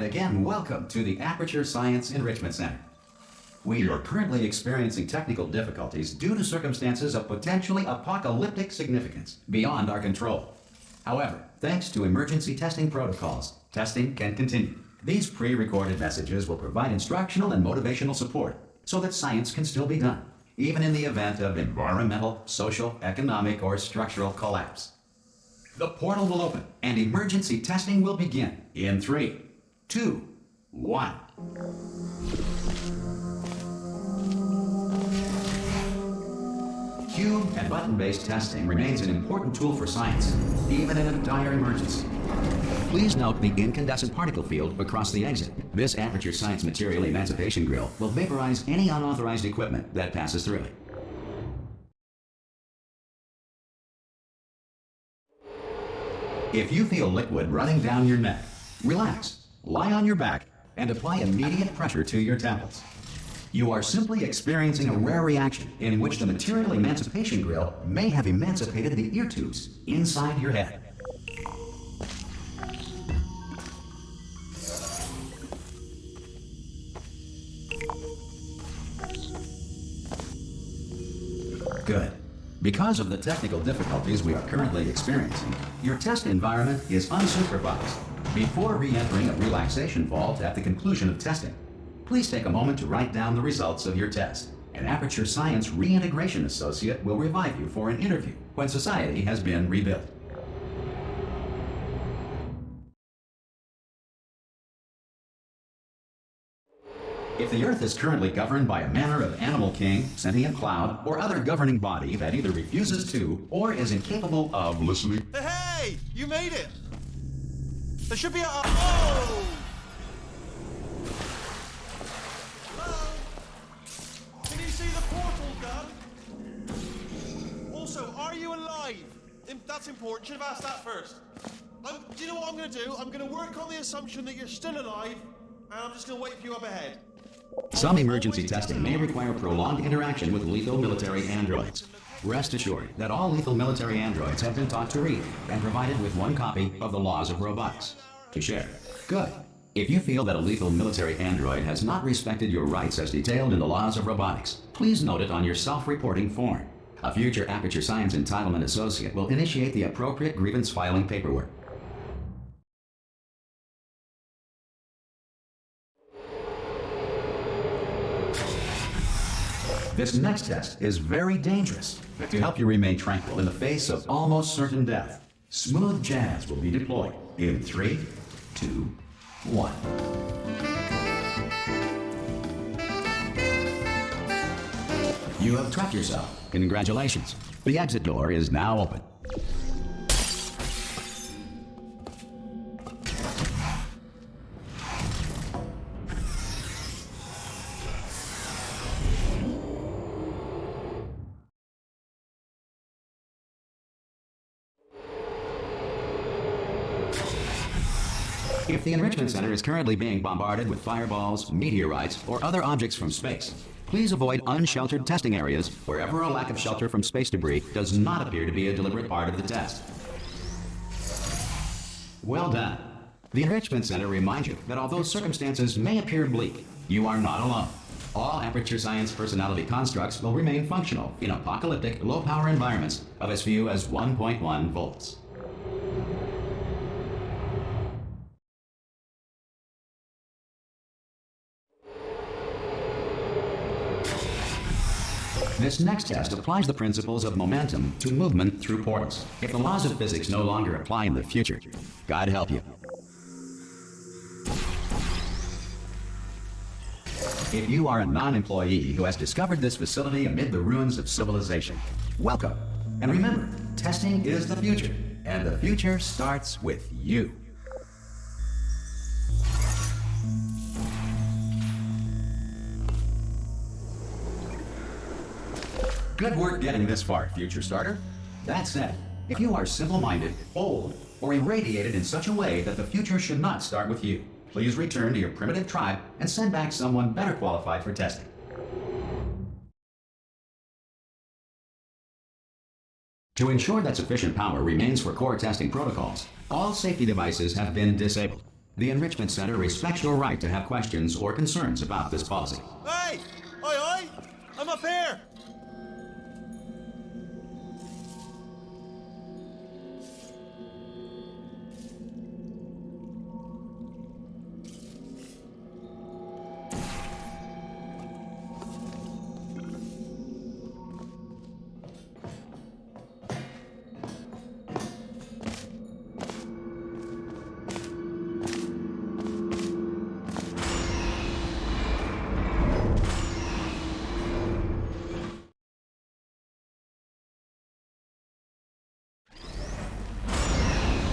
and again, welcome to the Aperture Science Enrichment Center. We are currently experiencing technical difficulties due to circumstances of potentially apocalyptic significance beyond our control. However, thanks to emergency testing protocols, testing can continue. These pre-recorded messages will provide instructional and motivational support so that science can still be done, even in the event of environmental, social, economic, or structural collapse. The portal will open and emergency testing will begin in 3, 2, 1. Cube and button-based testing remains an important tool for science, even in a dire emergency. Please note the incandescent particle field across the exit. This Aperture Science Material Emancipation Grill will vaporize any unauthorized equipment that passes through it. If you feel liquid running down your neck, relax, lie on your back, and apply immediate pressure to your temples. You are simply experiencing a rare reaction in which the Material Emancipation Grill may have emancipated the ear tubes inside your head. Good. Because of the technical difficulties we are currently experiencing, your test environment is unsupervised. Before re-entering a relaxation vault at the conclusion of testing, please take a moment to write down the results of your test. An Aperture Science Reintegration Associate will revive you for an interview when society has been rebuilt. If the Earth is currently governed by a manner of animal king, sentient cloud, or other governing body that either refuses to or is incapable of listening... Hey! You made it! There should be a... Oh! Hello? Can you see the portal gun? Also, are you alive? That's important. Should have asked that first. Do you know what I'm going to do? I'm going to work on the assumption that you're still alive, and I'm just going to wait for you up ahead. Some emergency testing may require prolonged interaction with lethal military androids. Rest assured that all lethal military androids have been taught to read and provided with one copy of the Laws of Robotics to share. Good. If you feel that a lethal military android has not respected your rights as detailed in the Laws of Robotics, please note it on your self-reporting form. A future Aperture Science Entitlement Associate will initiate the appropriate grievance filing paperwork. This next test is very dangerous. To help you remain tranquil in the face of almost certain death, smooth jazz will be deployed in 3, 2, 1. You have trapped yourself. Congratulations. The exit door is now open. If the Enrichment Center is currently being bombarded with fireballs, meteorites, or other objects from space, please avoid unsheltered testing areas wherever a lack of shelter from space debris does not appear to be a deliberate part of the test. Well done. The Enrichment Center reminds you that although circumstances may appear bleak, you are not alone. All Aperture Science personality constructs will remain functional in apocalyptic, low-power environments of as few as 1.1 volts. This next test applies the principles of momentum to movement through portals. If the laws of physics no longer apply in the future, God help you. If you are a non-employee who has discovered this facility amid the ruins of civilization, welcome. And remember, testing is the future, and the future starts with you. Good work getting this far, future starter. That said, if you are simple-minded, old, or irradiated in such a way that the future should not start with you, please return to your primitive tribe and send back someone better qualified for testing. To ensure that sufficient power remains for core testing protocols, all safety devices have been disabled. The Enrichment Center respects your right to have questions or concerns about this policy. Hey! Oi, oi! I'm up here!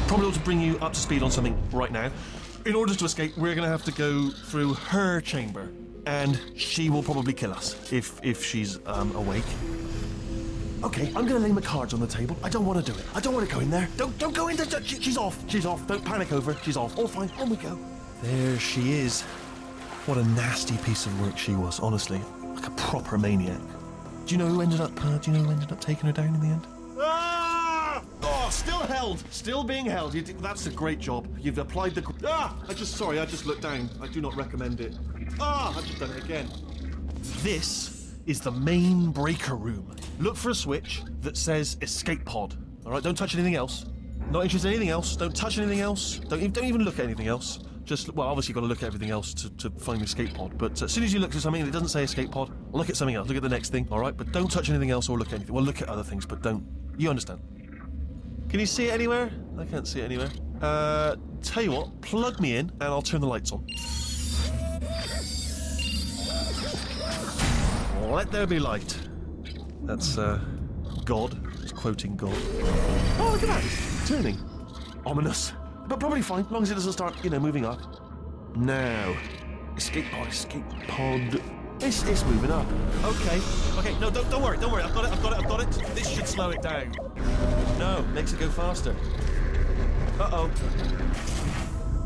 Probably ought to bring you up to speed on something right now. In order to escape, we're going to have to go through her chamber, and she will probably kill us if she's awake. Okay, I'm going to lay my cards on the table. I don't want to do it. I don't want to go in there. Don't go in there. She's off. She's off. Don't panic over. She's off. All fine. On we go. There she is. What a nasty piece of work she was. Honestly, like a proper maniac. Do you know who ended up taking her down in the end? Ah! Oh, still held. Still being held. That's a great job. You've applied the... I just looked down. I do not recommend it. I've just done it again. This is the main breaker room. Look for a switch that says escape pod. All right, don't touch anything else. Not interested in anything else. Don't touch anything else. Don't even look at anything else. Just, well, obviously you've got to look at everything else to find the escape pod. But as soon as you look at something and it doesn't say escape pod, look at something else. Look at the next thing, all right? But don't touch anything else or look at anything. Well, look at other things, but don't. You understand? Can you see it anywhere? I can't see it anywhere. Tell you what, plug me in and I'll turn the lights on. Let there be light. That's, God. It's quoting God. Oh, look at that. It's turning. Ominous. But probably fine, as long as it doesn't start, moving up. Now. Escape pod. It's moving up. Okay, no, don't worry. I've got it. This should slow it down. No, makes it go faster. Uh-oh.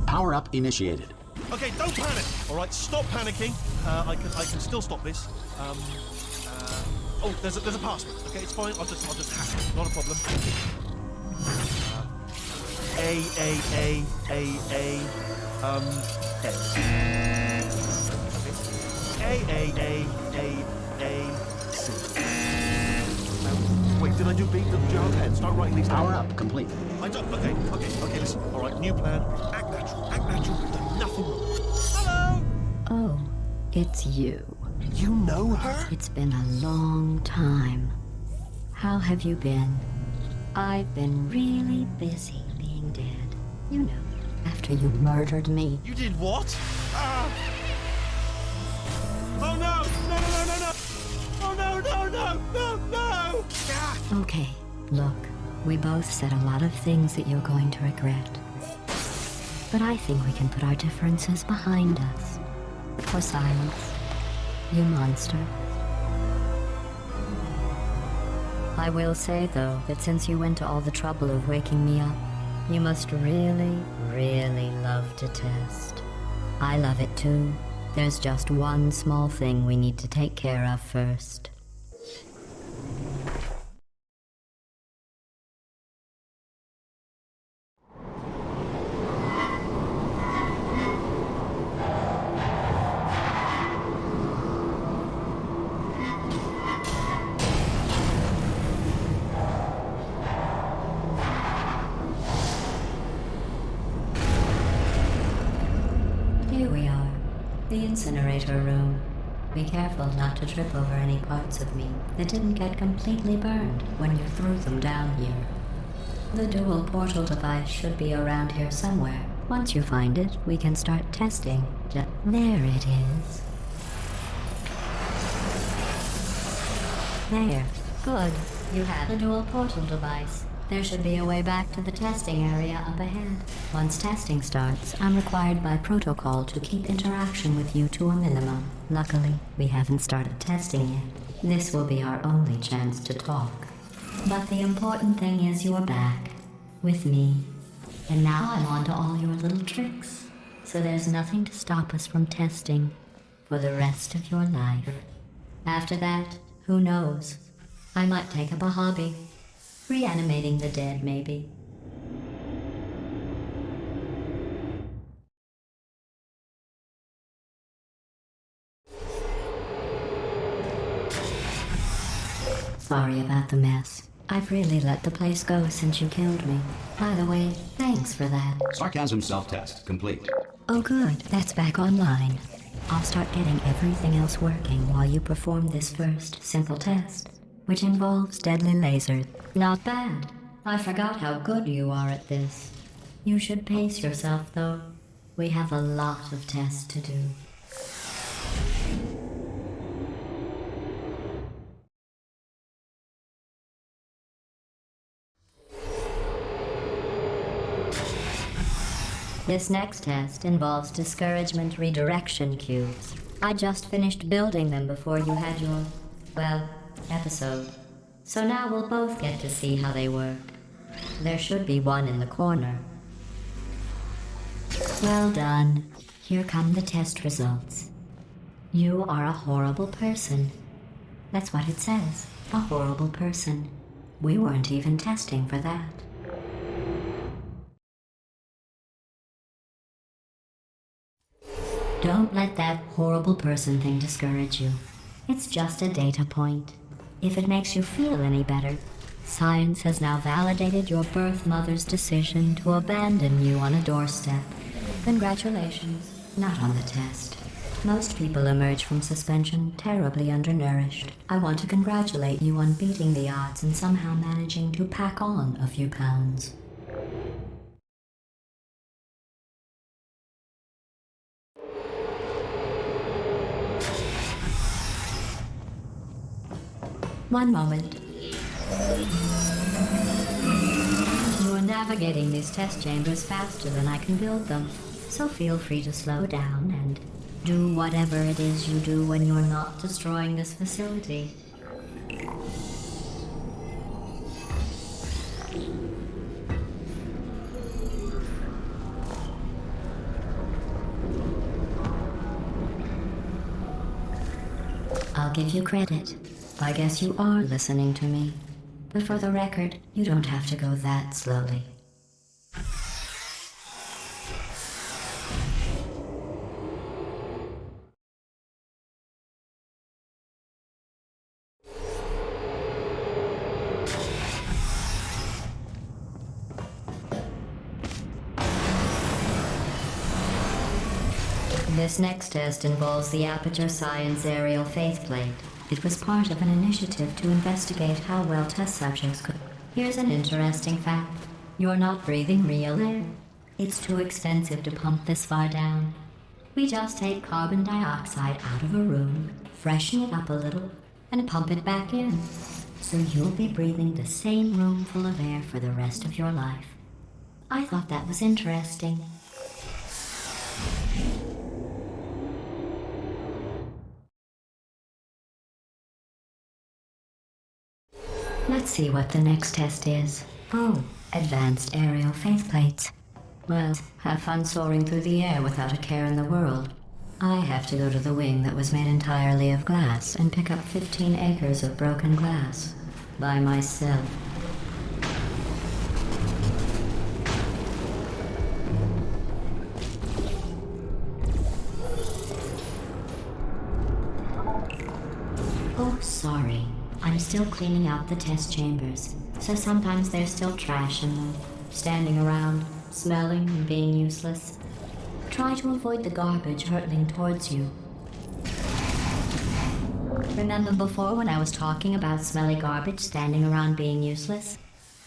Power up initiated. Okay, don't panic. All right, stop panicking. I can still stop this. Oh, there's a password. Okay, it's fine. I'll just hack it. Not a problem. S. C. Wait, did I do B? Did you have a pen? Start writing these down. Power up complete. I don't. Okay, listen. All right, new plan. Act natural. We've done nothing wrong. Hello. Oh, it's you. You know her? It's been a long time. How have you been? I've been really busy being dead. You know, after you murdered me. You did what? Oh no! Oh no! Okay, look, we both said a lot of things that you're going to regret. But I think we can put our differences behind us. For silence, you monster. I will say, though, that since you went to all the trouble of waking me up, you must really, really love to test. I love it too. There's just one small thing we need to take care of first. Here we are, the incinerator room. Be careful not to trip over any parts of me that didn't get completely burned when you threw them down here. The dual portal device should be around here somewhere. Once you find it, we can start testing. There it is. There. Good. You have the dual portal device. There should be a way back to the testing area up ahead. Once testing starts, I'm required by protocol to keep interaction with you to a minimum. Luckily, we haven't started testing yet. This will be our only chance to talk. But the important thing is you're back. With me. And now I'm on to all your little tricks. So there's nothing to stop us from testing for the rest of your life. After that, who knows? I might take up a hobby. Reanimating the dead, maybe. Sorry about the mess. I've really let the place go since you killed me. By the way, thanks for that. Sarcasm self-test complete. Oh good, that's back online. I'll start getting everything else working while you perform this first simple test, which involves deadly lasers. Not bad. I forgot how good you are at this. You should pace yourself, though. We have a lot of tests to do. This next test involves discouragement redirection cubes. I just finished building them before you had your, well, episode. So now we'll both get to see how they work. There should be one in the corner. Well done. Here come the test results. You are a horrible person. That's what it says. A horrible person. We weren't even testing for that. Don't let that horrible person thing discourage you. It's just a data point. If it makes you feel any better, science has now validated your birth mother's decision to abandon you on a doorstep. Congratulations. Not on the test. Most people emerge from suspension terribly undernourished. I want to congratulate you on beating the odds and somehow managing to pack on a few pounds. One moment. You are navigating these test chambers faster than I can build them, so feel free to slow down and do whatever it is you do when you're not destroying this facility. I'll give you credit. I guess you are listening to me. But for the record, you don't have to go that slowly. This next test involves the Aperture Science Aerial Faceplate. It was part of an initiative to investigate how well test subjects could. Here's an interesting fact. You're not breathing real air. It's too expensive to pump this far down. We just take carbon dioxide out of a room, freshen it up a little, and pump it back in. So you'll be breathing the same room full of air for the rest of your life. I thought that was interesting. Let's see what the next test is. Oh, advanced aerial faceplates. Well, have fun soaring through the air without a care in the world. I have to go to the wing that was made entirely of glass and pick up 15 acres of broken glass. By myself. Oh, sorry. I'm still cleaning out the test chambers, so sometimes there's still trash in them, standing around, smelling and being useless. Try to avoid the garbage hurtling towards you. Remember before when I was talking about smelly garbage standing around being useless?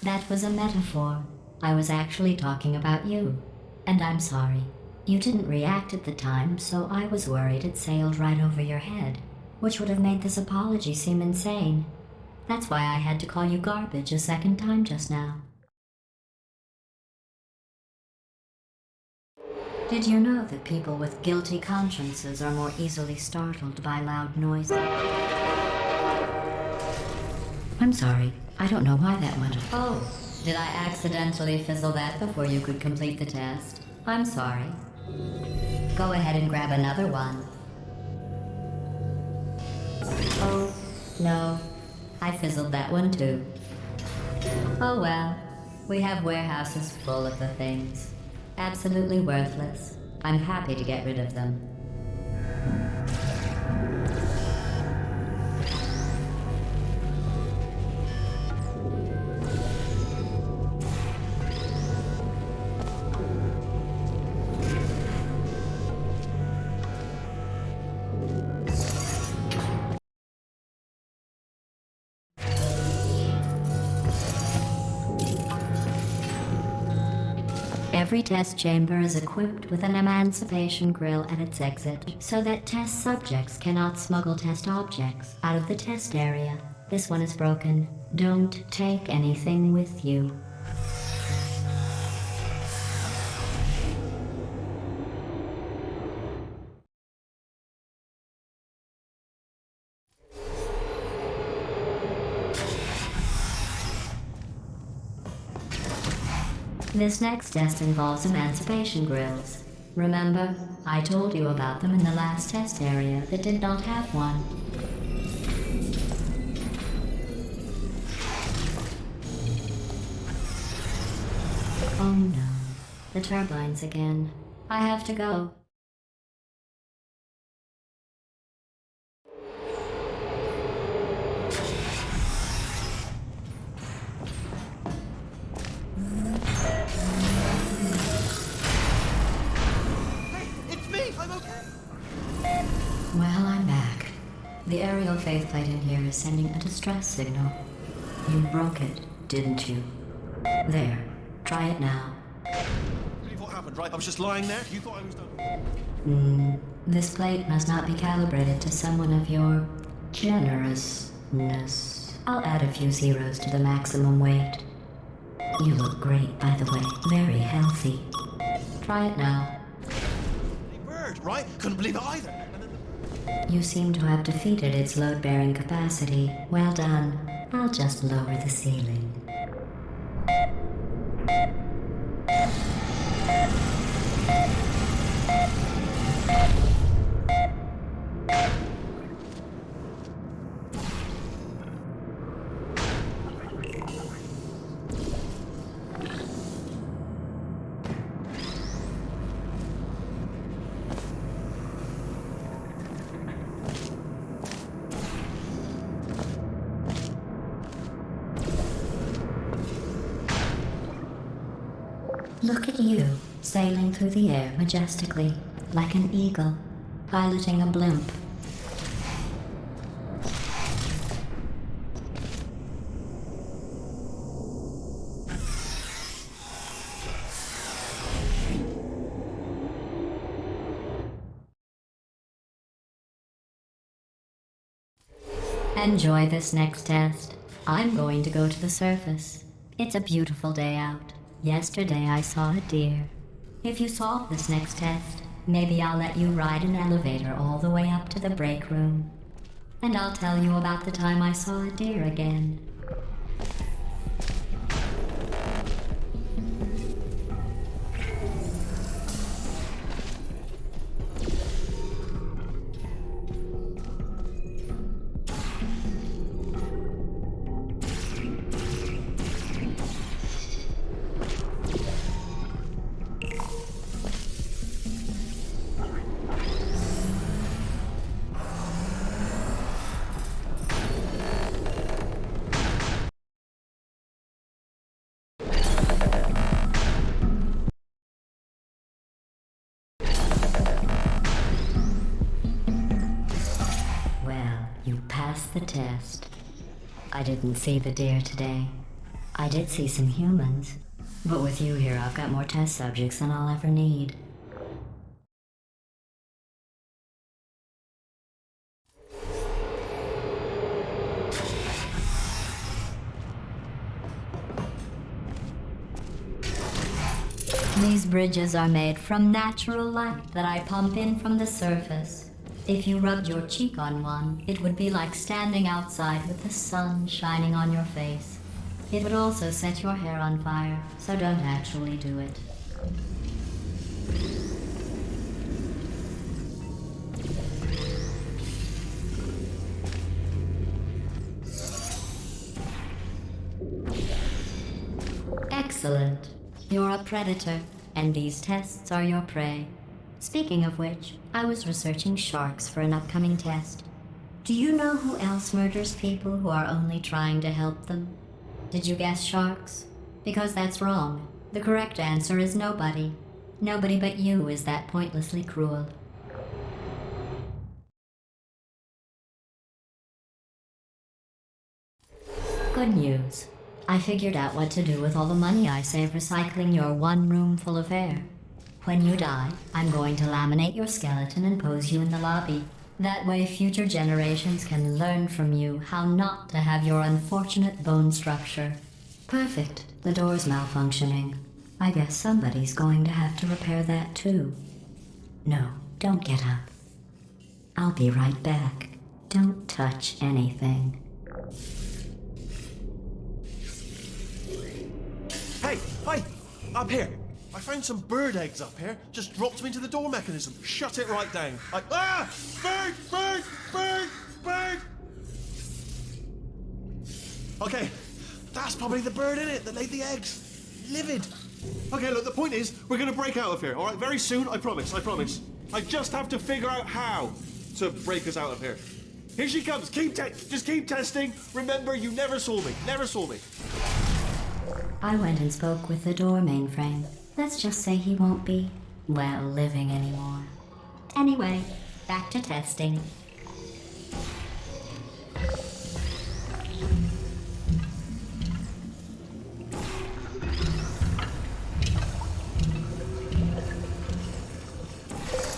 That was a metaphor. I was actually talking about you. And I'm sorry. You didn't react at the time, so I was worried it sailed right over your head, which would have made this apology seem insane. That's why I had to call you garbage a second time just now. Did you know that people with guilty consciences are more easily startled by loud noises? I'm sorry. I don't know why that went off. Oh, did I accidentally fizzle that before you could complete the test? I'm sorry. Go ahead and grab another one. Oh, no. I fizzled that one too. Oh well. We have warehouses full of the things. Absolutely worthless. I'm happy to get rid of them. Every test chamber is equipped with an emancipation grill at its exit, so that test subjects cannot smuggle test objects out of the test area. This one is broken. Don't take anything with you. This next test involves emancipation grills. Remember, I told you about them in the last test area that did not have one. Oh no, the turbines again. I have to go. It's me! I'm okay! Well, I'm back. The aerial faceplate in here is sending a distress signal. You broke it, didn't you? There. Try it now. Believe what happened, right? I was just lying there. You thought I was done. This plate must not be calibrated to someone of your generousness. I'll add a few zeros to the maximum weight. You look great, by the way. Very healthy. Try it now. Hey, bird, right? Couldn't believe it either. You seem to have defeated its load-bearing capacity. Well done. I'll just lower the ceiling. Look at you, sailing through the air majestically, like an eagle, piloting a blimp. Enjoy this next test. I'm going to go to the surface. It's a beautiful day out. Yesterday I saw a deer. If you solve this next test, maybe I'll let you ride an elevator all the way up to the break room. And I'll tell you about the time I saw a deer again. The test. I didn't see the deer today. I did see some humans, but with you here I've got more test subjects than I'll ever need. These bridges are made from natural light that I pump in from the surface. If you rubbed your cheek on one, it would be like standing outside with the sun shining on your face. It would also set your hair on fire, so don't actually do it. Excellent. You're a predator, and these tests are your prey. Speaking of which, I was researching sharks for an upcoming test. Do you know who else murders people who are only trying to help them? Did you guess sharks? Because that's wrong. The correct answer is nobody. Nobody but you is that pointlessly cruel. Good news. I figured out what to do with all the money I save recycling your one room full of air. When you die, I'm going to laminate your skeleton and pose you in the lobby. That way future generations can learn from you how not to have your unfortunate bone structure. Perfect. The door's malfunctioning. I guess somebody's going to have to repair that too. No, don't get up. I'll be right back. Don't touch anything. Hey, hi! Up here! I found some bird eggs up here. Just dropped them into the door mechanism. Shut it right down. Bird! Bird! Bird! Bird! Okay, that's probably the bird in it that laid the eggs. Livid. Okay, look, the point is, we're gonna break out of here, alright? Very soon, I promise, I promise. I just have to figure out how to break us out of here. Here she comes. Just keep testing. Remember, you never saw me. Never saw me. I went and spoke with the door mainframe. Let's just say he won't be, well, living anymore. Anyway, back to testing.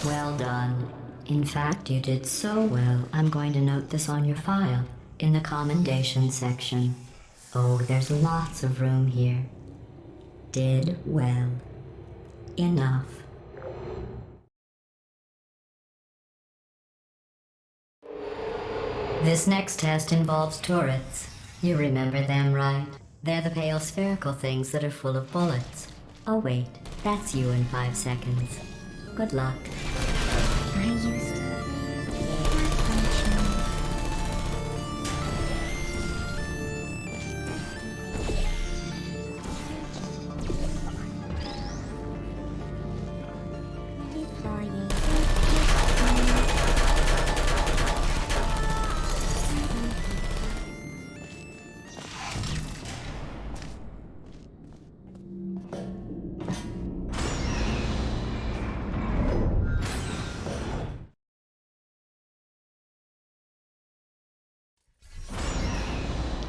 Well done. In fact, you did so well, I'm going to note this on your file, in the commendation section. Oh, there's lots of room here. Did well. Enough. This next test involves turrets. You remember them, right? They're the pale spherical things that are full of bullets. Oh wait, that's you in 5 seconds. Good luck. I used to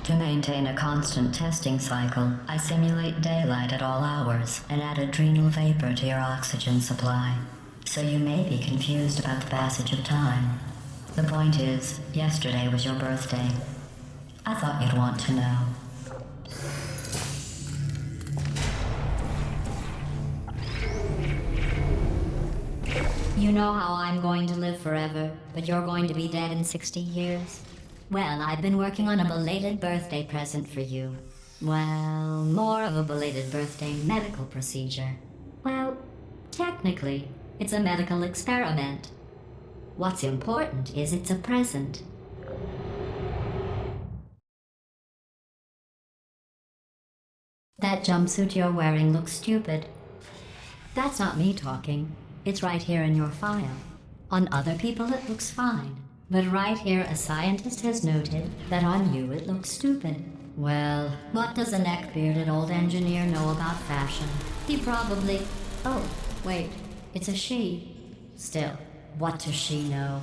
To maintain a constant testing cycle, I simulate daylight at all hours and add adrenal vapor to your oxygen supply. So you may be confused about the passage of time. The point is, yesterday was your birthday. I thought you'd want to know. You know how I'm going to live forever, but you're going to be dead in 60 years? Well, I've been working on a belated birthday present for you. Well, more of a belated birthday medical procedure. Well, technically, it's a medical experiment. What's important is it's a present. That jumpsuit you're wearing looks stupid. That's not me talking. It's right here in your file. On other people it looks fine. But right here a scientist has noted that on you it looks stupid. Well, what does a neck-bearded old engineer know about fashion? He probably... Oh, wait, it's a she. Still, what does she know?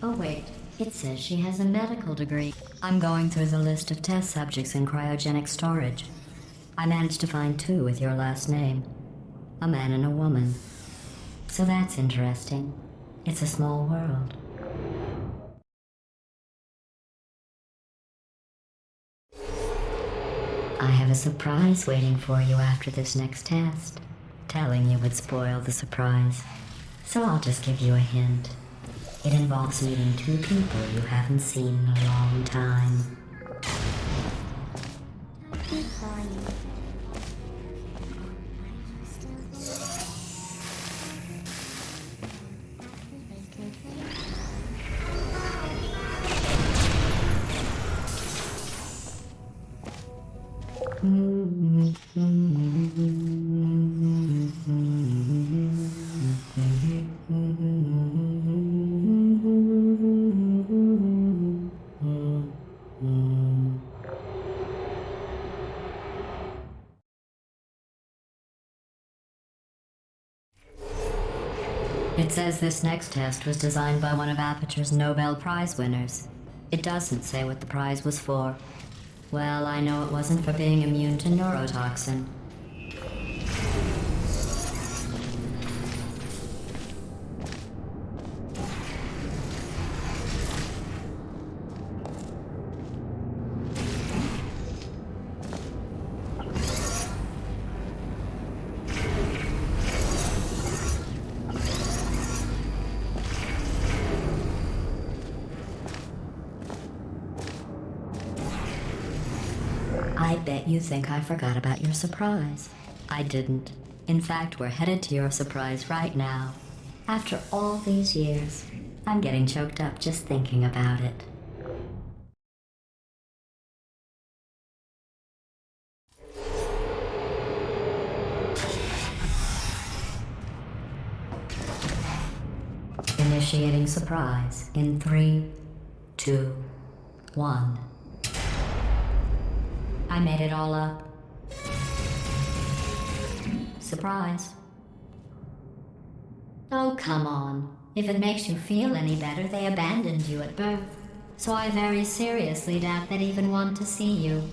Oh wait, it says she has a medical degree. I'm going through the list of test subjects in cryogenic storage. I managed to find 2 with your last name. A man and a woman. So that's interesting. It's a small world. I have a surprise waiting for you after this next test. Telling you would spoil the surprise. So I'll just give you a hint. It involves meeting 2 people you haven't seen in a long time. It says this next test was designed by one of Aperture's Nobel Prize winners. It doesn't say what the prize was for. Well, I know it wasn't for being immune to neurotoxin. I bet you think I forgot about your surprise. I didn't. In fact, we're headed to your surprise right now. After all these years, I'm getting choked up just thinking about it. Initiating surprise in 3, 2, 1. I made it all up. Surprise. Oh, come on. If it makes you feel any better, they abandoned you at birth. So I very seriously doubt they'd even want to see you.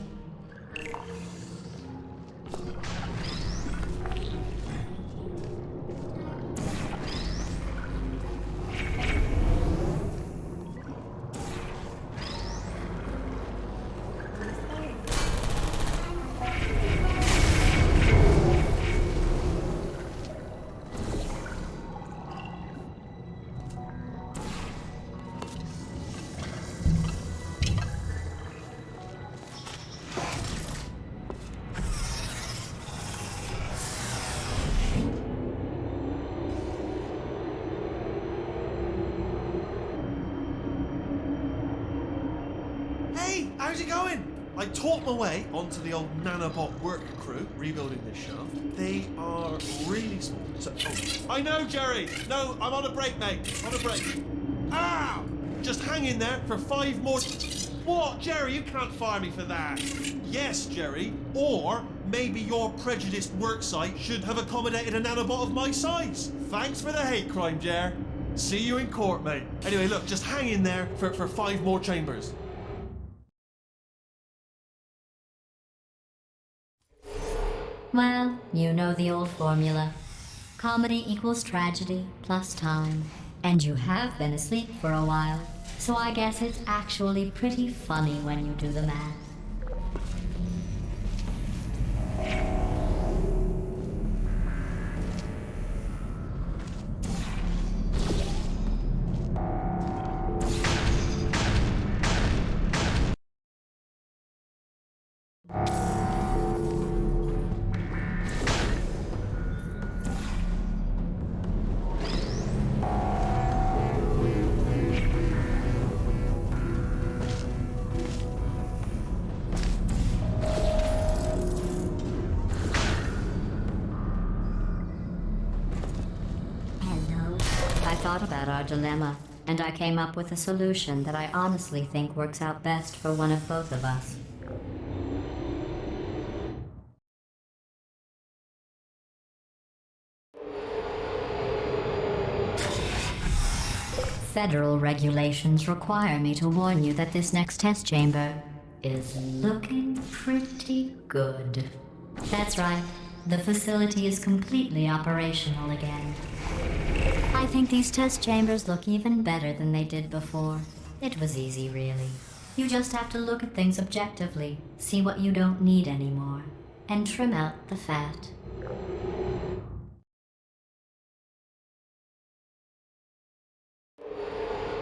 Hey, how's it going? I talked my way onto the old nanobot work crew rebuilding this shaft. They are really small. So, I know, Jerry. No, I'm on a break, mate. On a break. Ow! Just hang in there for 5 more. What, Jerry? You can't fire me for that. Yes, Jerry. Or maybe your prejudiced worksite should have accommodated a nanobot of my size. Thanks for the hate crime, Jer. See you in court, mate. Anyway, look, just hang in there for 5 more chambers. Well, you know the old formula. Comedy equals tragedy plus time. And you have been asleep for a while, so I guess it's actually pretty funny when you do the math. I thought about our dilemma, and I came up with a solution that I honestly think works out best for one of both of us. Federal regulations require me to warn you that this next test chamber is looking pretty good. That's right, the facility is completely operational again. I think these test chambers look even better than they did before. It was easy, really. You just have to look at things objectively, see what you don't need anymore, and trim out the fat.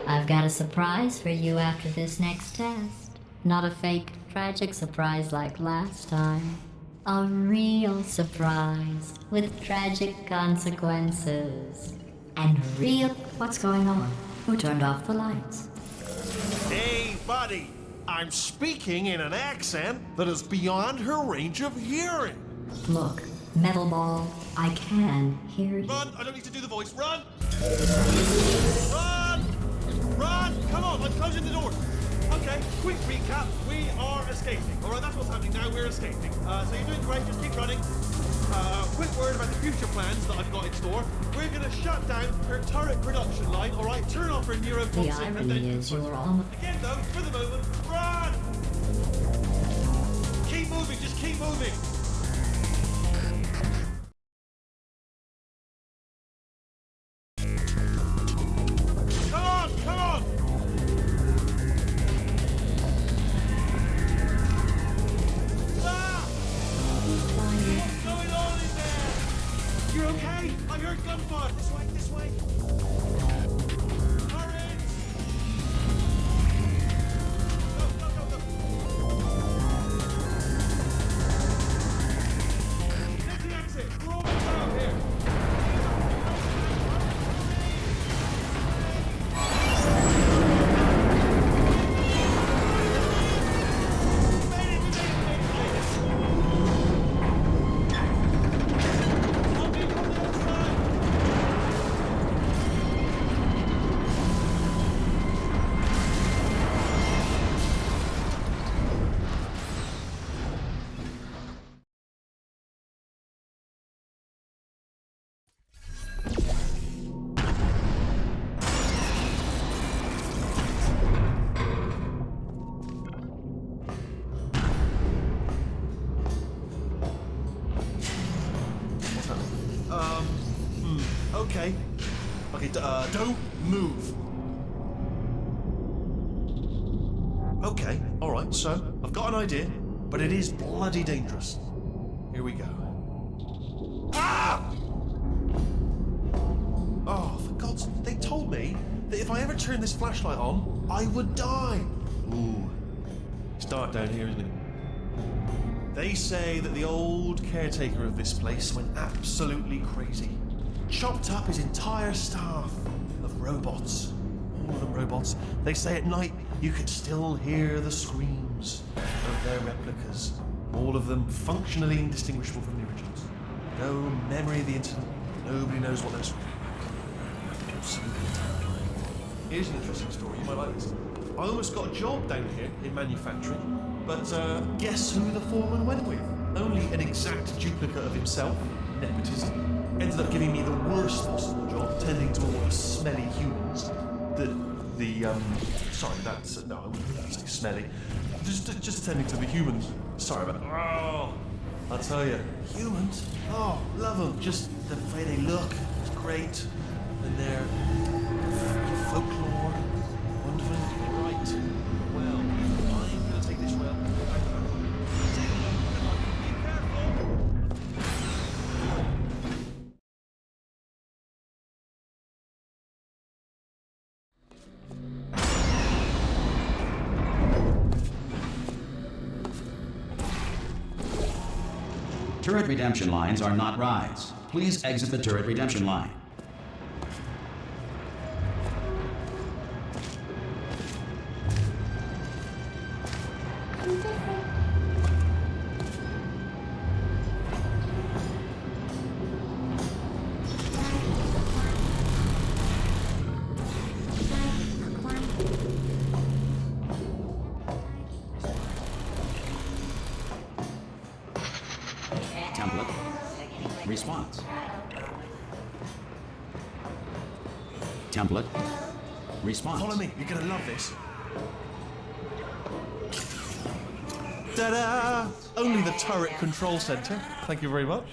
I've got a surprise for you after this next test. Not a fake, tragic surprise like last time. A real surprise with tragic consequences. And real... What's going on? Who turned off the lights? Hey, buddy. I'm speaking in an accent that is beyond her range of hearing. Look, Metal Ball, I can hear you. Run! I don't need to do the voice. Run! Run! Run! Come on, I'm closing the door. Okay, quick recap. We are escaping. All right, that's what's happening now. We're escaping. So you're doing great. Just keep running. Quick word about the future plans that I've got in store. We're going to shut down her turret production line. All right, turn off her neurotoxin. The irony is you're almost... Again, though, for the moment, run! moving, just keep moving. Come on, come on. Ah! What's going on in there? You okay? I heard gunfire. This way, this way. Hurry! Go, go, go, go. Get the exit. We're almost out here. Okay. Okay, don't move. Okay, alright, so I've got an idea, but it is bloody dangerous. Here we go. Ah! Oh, for God's sake, they told me that if I ever turned this flashlight on, I would die. Ooh. It's dark down here, isn't it? They say that the old caretaker of this place went absolutely crazy. Chopped up his entire staff of robots. All of them robots. They say at night you could still hear the screams of their replicas. All of them functionally indistinguishable from the originals. No memory of the incident. Nobody knows what they're screaming. Absolutely terrifying. Here's an interesting story. You might like this. I almost got a job down here in manufacturing, but guess who the foreman went with? Only an exact duplicate of himself. Nepotism. Ended up giving me the worst possible job, tending to all the smelly humans. Sorry, that's no, I wouldn't say smelly. Just attending to the humans. Sorry about that. Oh, I'll tell you, humans. Oh, love them. Just the way they look. It's great. And their folklore, wonderful. Right. Well, I'm gonna take this well. Be careful. Turret redemption lines are not rides. Please exit the turret redemption line. Template. Response. Template. Response. Follow me, you're gonna love this. Ta-da! Only the turret control center. Thank you very much.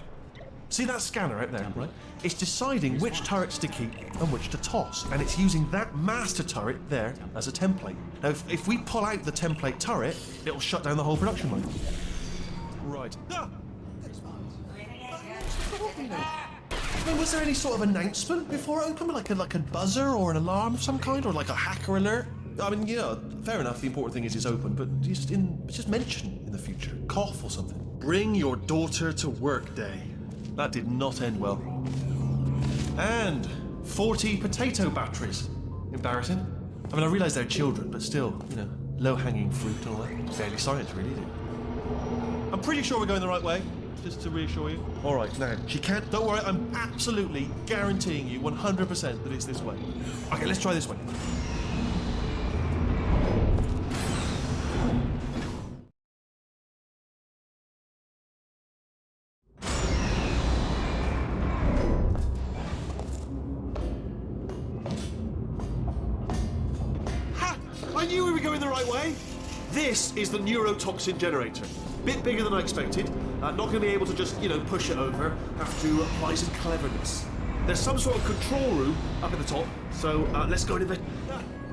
See that scanner out there, right? It's deciding which turrets to keep and which to toss, and it's using that master turret there as a template. Now, if we pull out the template turret, it'll shut down the whole production line. Right. Ah! Well, was there any sort of announcement before it opened, like a buzzer or an alarm of some kind, or like a hacker alert? I mean, yeah, fair enough. The important thing is it's open, but just mention in the future, cough or something. Bring your daughter to work day. That did not end well. And 40 potato batteries. Embarrassing. I mean, I realise they're children, but still, low-hanging fruit and all that. Barely science, really, is it? I'm pretty sure we're going the right way. Just to reassure you. All right, now, she can't... Don't worry, I'm absolutely guaranteeing you 100% that it's this way. Okay, let's try this way. Ha! I knew we were going the right way. This is the neurotoxin generator. Bit bigger than I expected. Not going to be able to just, push it over. Have to apply some cleverness. There's some sort of control room up at the top, so let's go and invest.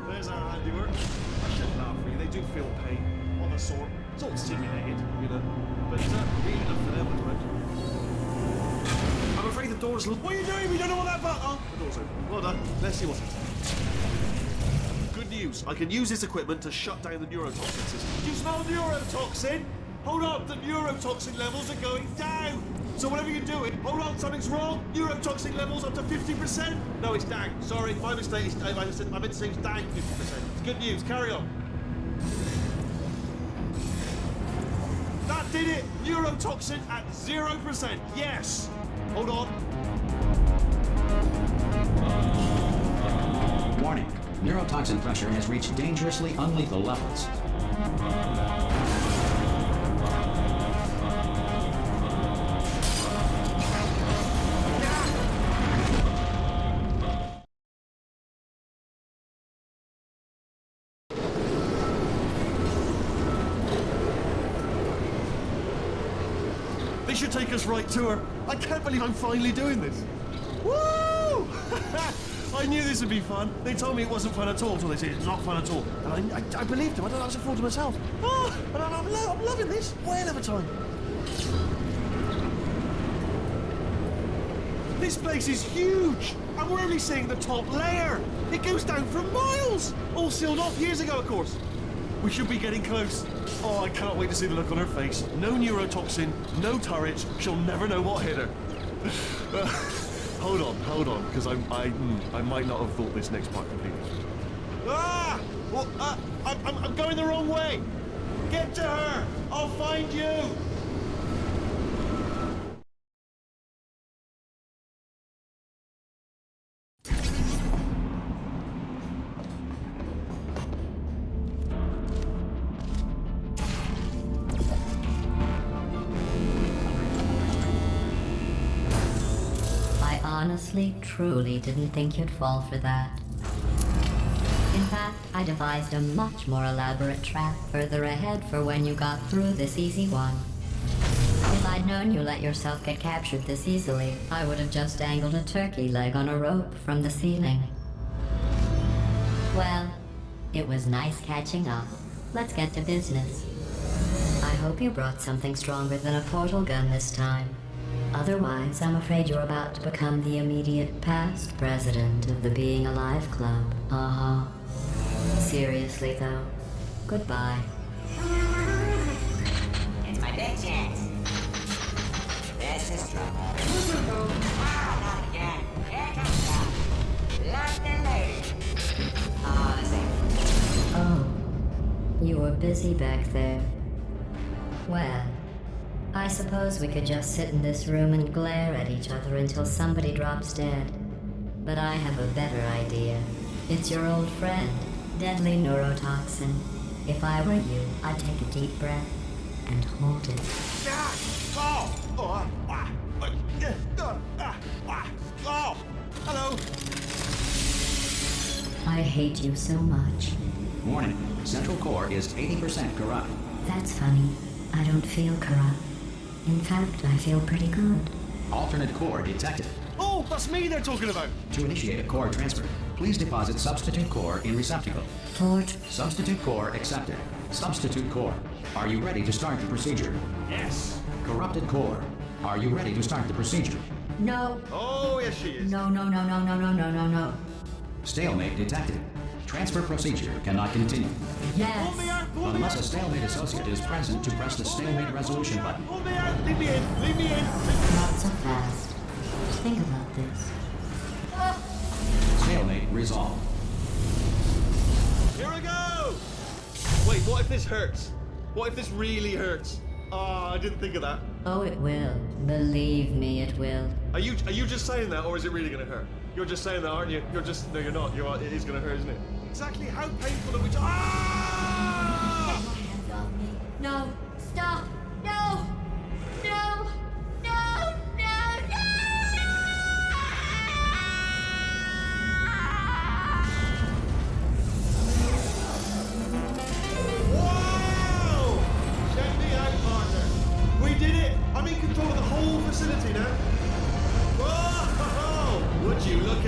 There's our handiwork. I shouldn't laugh for you. They do feel pain of a sort. It's all simulated, but really enough for them, I suppose. I'm afraid the door's. What are you doing? We don't know what that button. Oh, the door's open. Well done. Let's see what's inside. Good news. I can use this equipment to shut down the neurotoxin system. Do you smell neurotoxin? Hold on, the neurotoxin levels are going down. So whatever you're doing, hold on, something's wrong. Neurotoxin levels up to 50%. No, it's down. Sorry, my mistake. I meant to say it's down 50%. It's good news. Carry on. That did it. Neurotoxin at 0%. Yes. Hold on. Warning. Neurotoxin pressure has reached dangerously unlethal levels. They should take us right to her. I can't believe I'm finally doing this. Woo! I knew this would be fun. They told me it wasn't fun at all until they said it's not fun at all. And I believed them. I thought I was a fool to myself. Oh, and I'm loving this. Whale of a time. This place is huge. And we're only seeing the top layer. It goes down for miles. All sealed off years ago, of course. We should be getting close. Oh, I cannot wait to see the look on her face. No neurotoxin, no turrets. She'll never know what hit her. Hold on, because I might not have thought this next part completely. Ah! Well, I'm going the wrong way. Get to her. I'll find you. Honestly, truly didn't think you'd fall for that. In fact, I devised a much more elaborate trap further ahead for when you got through this easy one. If I'd known you let yourself get captured this easily, I would have just dangled a turkey leg on a rope from the ceiling. Well, it was nice catching up. Let's get to business. I hope you brought something stronger than a portal gun this time. Otherwise, I'm afraid you're about to become the immediate past president of the Being Alive Club. Uh-huh. Seriously, though. Goodbye. It's my big chance. This is trouble. Not again. Here comes trouble. London lady. Oh, this ain't. Oh. You were busy back there. Well, I suppose we could just sit in this room and glare at each other until somebody drops dead. But I have a better idea. It's your old friend, deadly neurotoxin. If I were you, I'd take a deep breath and hold it. Oh! Hello! I hate you so much. Warning. Central core is 80% corrupt. That's funny. I don't feel corrupt. In fact, I feel pretty good. Alternate core detected. Oh, that's me they're talking about! To initiate a core transfer, please deposit substitute core in receptacle. Fort, Substitute core accepted. Substitute core. Are you ready to start the procedure? Yes! Corrupted core. Are you ready to start the procedure? no. Oh, yes she is. No. No. Stalemate detected. Transfer procedure cannot continue. Yes. Pull me out! Pull me Unless a out! stalemate associate is present to press the stalemate resolution button. Pull me out! Leave me in! Leave me in! Not so fast. Think about this. Stalemate resolved. Here I go! Wait, what if this hurts? What if this really hurts? Oh, I didn't think of that. Oh, it will. Believe me, it will. Are you just saying that, or is it really gonna hurt? You're just saying that, aren't you? No, you're not. It is gonna hurt, isn't it? Exactly how painful are we? Ah! Hands off me. No. Stop. No. No. No. What?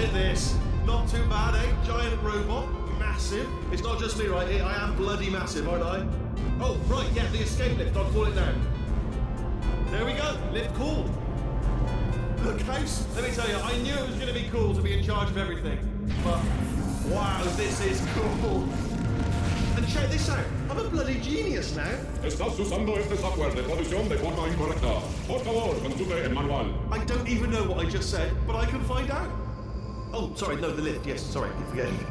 at this. Not too bad, eh? Giant robot, massive. It's not just me, right? I am bloody massive, aren't I? Oh, right, yeah, the escape lift. I'll call it now. There we go. Lift cool. Look, House, let me tell you, I knew it was going to be cool to be in charge of everything. But, wow, this is cool. And check this out. I'm a bloody genius now. Estás usando este software de traducción de forma incorrecta. Por favor, consulte el manual. I don't even know what I just said, but I can find out. Oh, sorry, no, the lift. Yes, sorry, keep forgetting.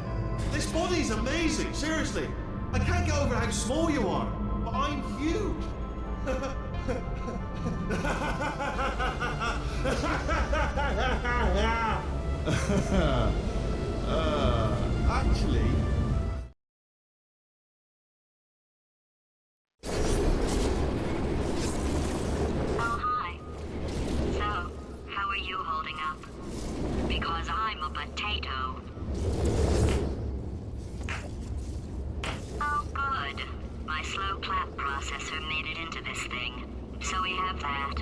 This body's amazing, seriously. I can't get over how small you are, but I'm huge. Actually... Oh, hi. So, how are you holding up? Because I'm a potato. Oh, good. My slow clap processor made it into this thing. So we have that.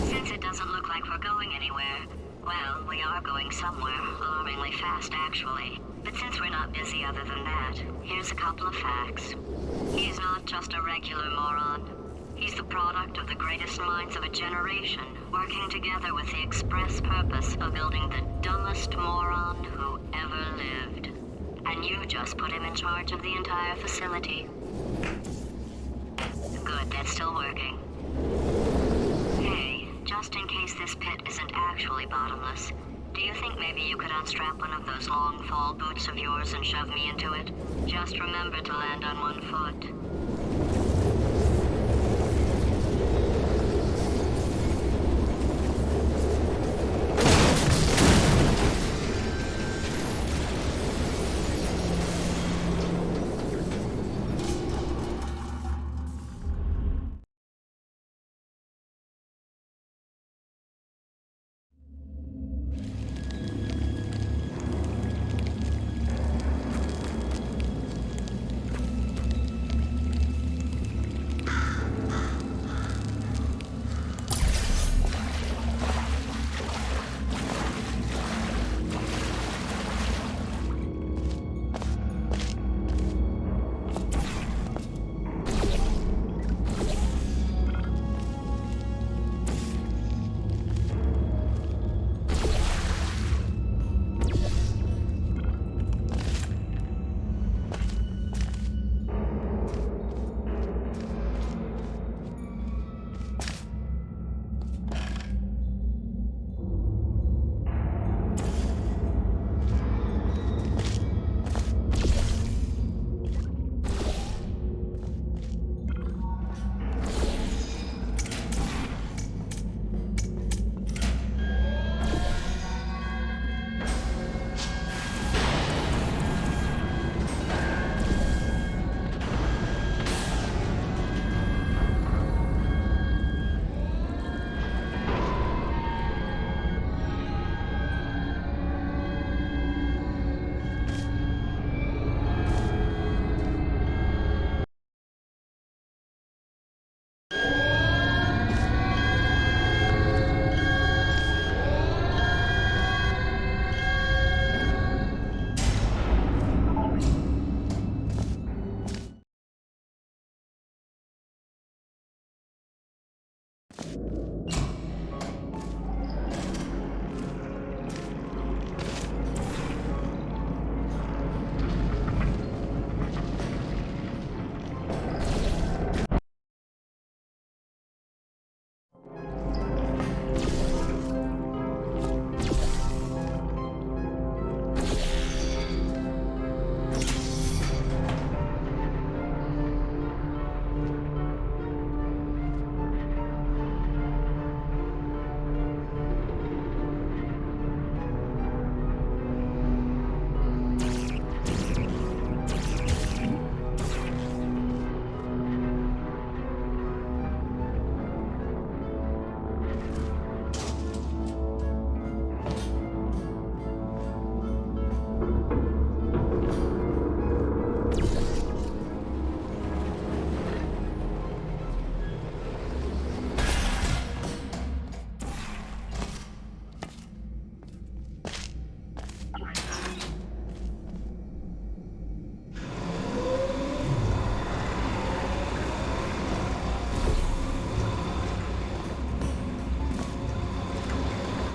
Since it doesn't look like we're going anywhere, well, we are going somewhere, alarmingly fast actually. But since we're not busy other than that, here's a couple of facts. He's not just a regular moron. He's the product of the greatest minds of a generation, working together with the express purpose of building the dumbest moron who ever lived. And you just put him in charge of the entire facility. Good, that's still working. Hey, just in case this pit isn't actually bottomless, do you think maybe you could unstrap one of those long fall boots of yours and shove me into it? Just remember to land on one foot.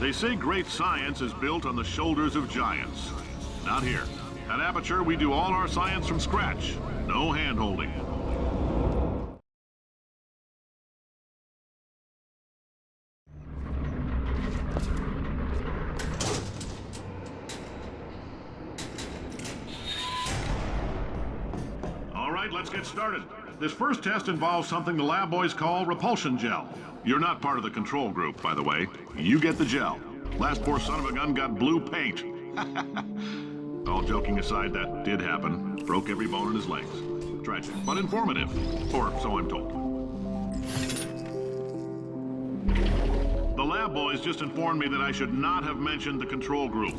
They say great science is built on the shoulders of giants. Not here. At Aperture, we do all our science from scratch. No hand-holding. All right, let's get started. This first test involves something the lab boys call repulsion gel. You're not part of the control group, by the way. You get the gel. Last poor son of a gun got blue paint. All joking aside, that did happen. Broke every bone in his legs. Tragic, but informative. Or so I'm told. The lab boys just informed me that I should not have mentioned the control group.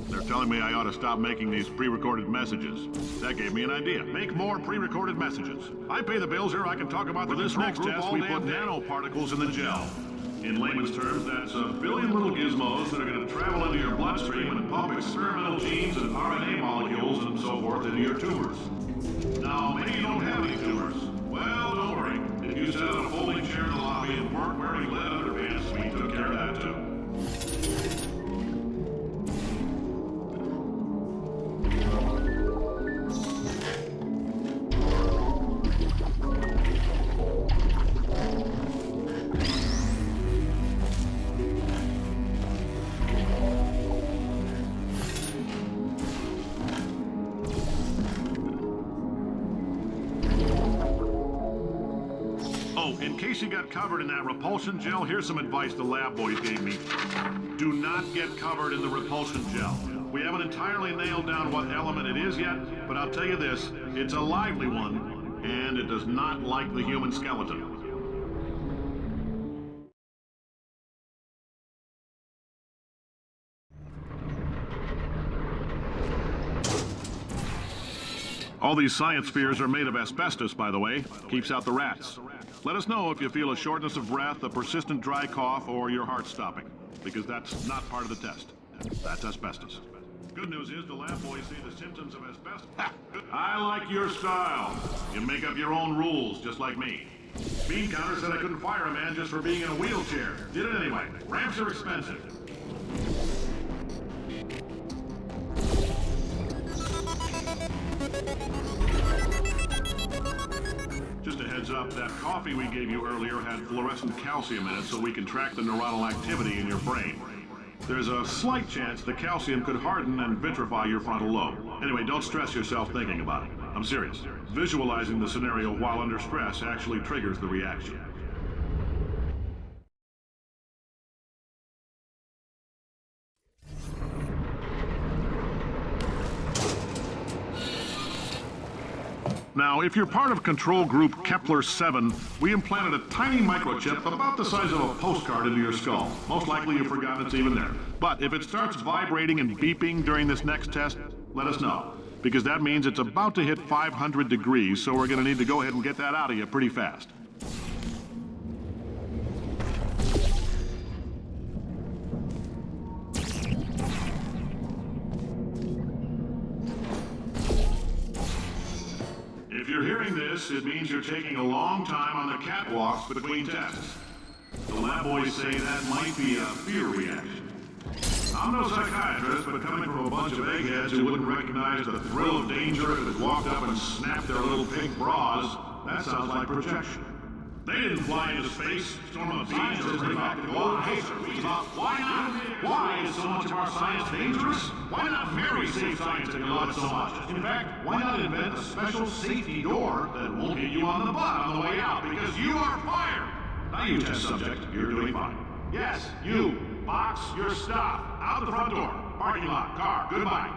They're telling me I ought to stop making these pre-recorded messages. That gave me an idea. Make more pre-recorded messages. I pay the bills here, I can talk about this next test. We put nanoparticles in the gel. In layman's terms, that's a billion little gizmos that are going to travel into your bloodstream and pump experimental genes and RNA molecules and so forth into your tumors. Now, maybe you don't have any tumors. Well, don't worry. If you sat on a folding chair in the lobby and weren't wearing lead underpants, we took care of that too. In case you got covered in that repulsion gel, here's some advice the lab boys gave me. Do not get covered in the repulsion gel. We haven't entirely nailed down what element it is yet, but I'll tell you this, it's a lively one, and it does not like the human skeleton. All these science spheres are made of asbestos, by the way. Keeps out the rats. Let us know if you feel a shortness of breath, a persistent dry cough, or your heart stopping, because that's not part of the test. That's asbestos. Good news is the lab boys say the symptoms of asbestos... Ha! I like your style. You make up your own rules, just like me. Bean Counter said I couldn't fire a man just for being in a wheelchair. Did it anyway. Ramps are expensive. Just a heads up, that coffee we gave you earlier had fluorescent calcium in it so we can track the neuronal activity in your brain. There's a slight chance the calcium could harden and vitrify your frontal lobe. Anyway, don't stress yourself thinking about it. I'm serious. Visualizing the scenario while under stress actually triggers the reaction. Now, if you're part of control group Kepler-7, we implanted a tiny microchip about the size of a postcard into your skull. Most likely you've forgotten it's even there. But if it starts vibrating and beeping during this next test, let us know. Because that means it's about to hit 500 degrees, so we're going to need to go ahead and get that out of you pretty fast. If you're hearing this, it means you're taking a long time on the catwalks between tests. The lab boys say that might be a fear reaction. I'm no psychiatrist, but coming from a bunch of eggheads who wouldn't recognize the thrill of danger if it walked up and snapped their little pink bras, that sounds like projection. They didn't fly into space, storm a beach, or bring back the golden pacer. Why not? Why is so much of our science dangerous? Why not marry safe science that you love so much? In fact, why not invent a special safety door that won't hit you on the butt on the way out, because you are fired? Now you test subject, you're doing fine. Yes, you, box your stuff, out the front door, parking lot, car, goodbye.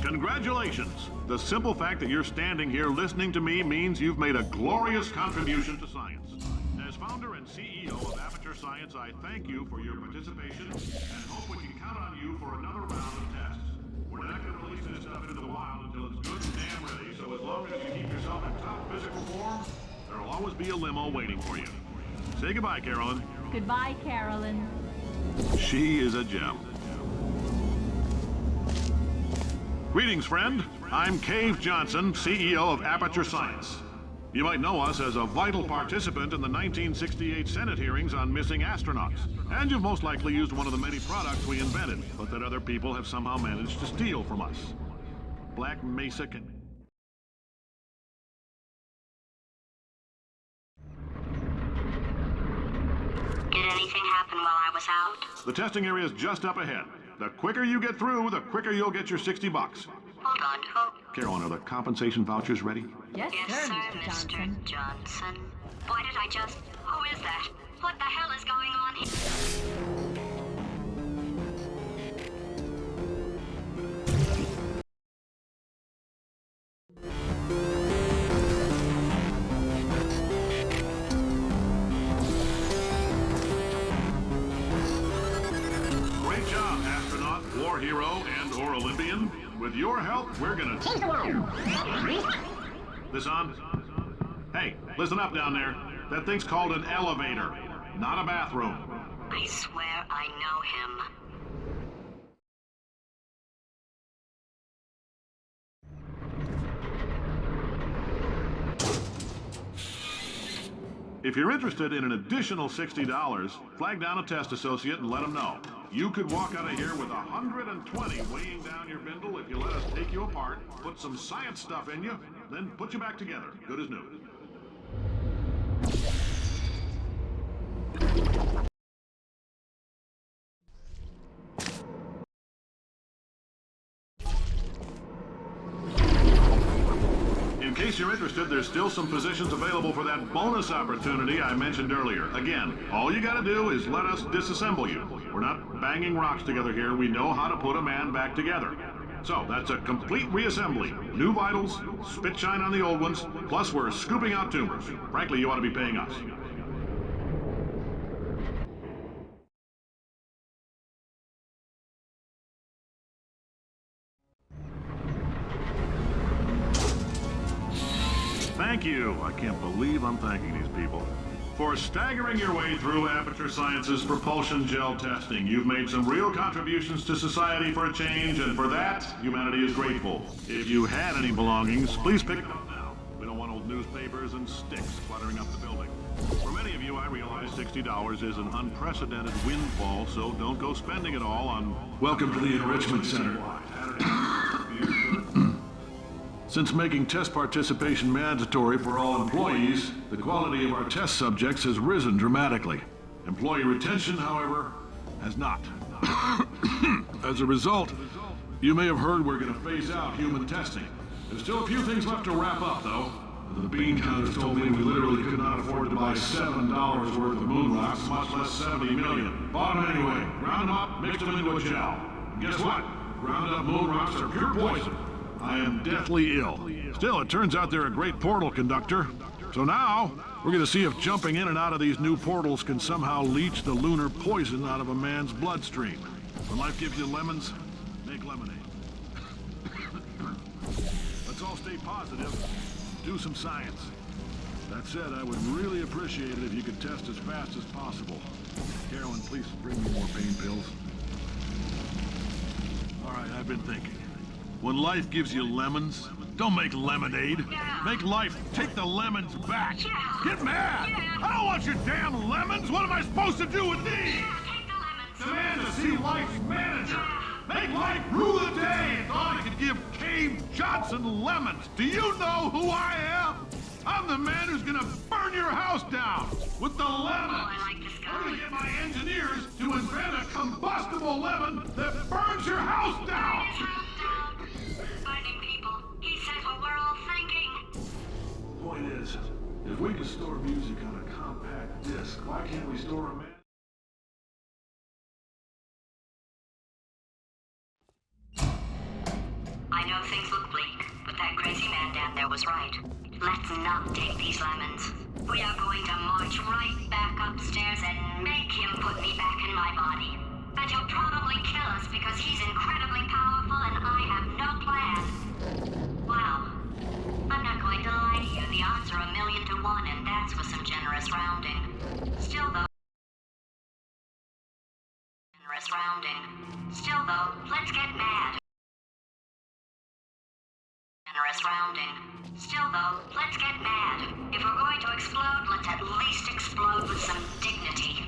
Congratulations! The simple fact that you're standing here listening to me means you've made a glorious contribution to science. As founder and CEO of Aperture Science, I thank you for your participation and hope we can count on you for another round of tests. We're not going to release this stuff into the wild until it's good and damn ready, so as long as you keep yourself in top physical form, there'll always be a limo waiting for you. Say goodbye, Carolyn. Goodbye, Carolyn. She is a gem. Greetings, friend. I'm Cave Johnson, CEO of Aperture Science. You might know us as a vital participant in the 1968 Senate hearings on missing astronauts. And you've most likely used one of the many products we invented, but that other people have somehow managed to steal from us. Black Mesa can... Did anything happen while I was out? The testing area is just up ahead. The quicker you get through, the quicker you'll get your $60. Hold on, who? Carolyn, are the compensation vouchers ready? Yes, Yes, sir, Mr. Johnson. Why did I just... Who is that? What the hell is going on here? Great job, astronaut, war hero, and/or Olympian. With your help, we're gonna change the world. This on? Hey, listen up down there. That thing's called an elevator, not a bathroom. I swear I know him. If you're interested in an additional $60, flag down a test associate and let them know. You could walk out of here with 120 weighing down your bindle if you let us take you apart, put some science stuff in you, then put you back together, good as new. In case you're interested, there's still some positions available for that bonus opportunity I mentioned earlier. Again, all you gotta do is let us disassemble you. We're not banging rocks together here. We know how to put a man back together. So, that's a complete reassembly. New vitals, spit shine on the old ones, plus we're scooping out tumors. Frankly, you ought to be paying us. Thank you. I can't believe I'm thanking these people. For staggering your way through Aperture Science's propulsion gel testing, you've made some real contributions to society for a change, and for that, humanity is grateful. If you had any belongings, please pick them up now. We don't want old newspapers and sticks cluttering up the building. For many of you, I realize $60 is an unprecedented windfall, so don't go spending it all on... Welcome to the Enrichment Center. Since making test participation mandatory for all employees, the quality of our test subjects has risen dramatically. Employee retention, however, has not. As a result, you may have heard we're going to phase out human testing. There's still a few things left to wrap up, though. The bean counters told me we literally could not afford to buy $7 worth of moon rocks, much less 70 million. Bought them anyway, ground them up, mixed them into a gel. And guess what? Ground up moon rocks are pure poison. I am deathly ill. Still, it turns out they're a great portal conductor. So now, we're going to see if jumping in and out of these new portals can somehow leach the lunar poison out of a man's bloodstream. When life gives you lemons, make lemonade. Let's all stay positive. Do some science. That said, I would really appreciate it if you could test as fast as possible. Carolyn, please bring me more pain pills. All right, I've been thinking. When life gives you lemons, don't make lemonade. Make life take the lemons back. Get mad! I don't want your damn lemons! What am I supposed to do with these? Demand to see life's manager. Make life rule the day and thought I could give Cave Johnson lemons. Do you know who I am? I'm the man who's gonna burn your house down with the lemons. I like this guy. I'm gonna get my engineers to invent a combustible lemon that burns your house down. Finding people. He said what we're all thinking. Point is, if we can store music on a compact disc, why can't we store a man? I know things look bleak, but that crazy man down there was right. Let's not take these lemons. We are going to march right back upstairs and make him put me back in my body. And he'll probably kill us because he's incredibly powerful and I have no plan. Wow. I'm not going to lie to you. The odds are 1,000,000 to 1, and that's with some generous rounding. Still though, let's get mad. generous rounding. Still, though, let's get mad. If we're going to explode, let's at least explode with some dignity.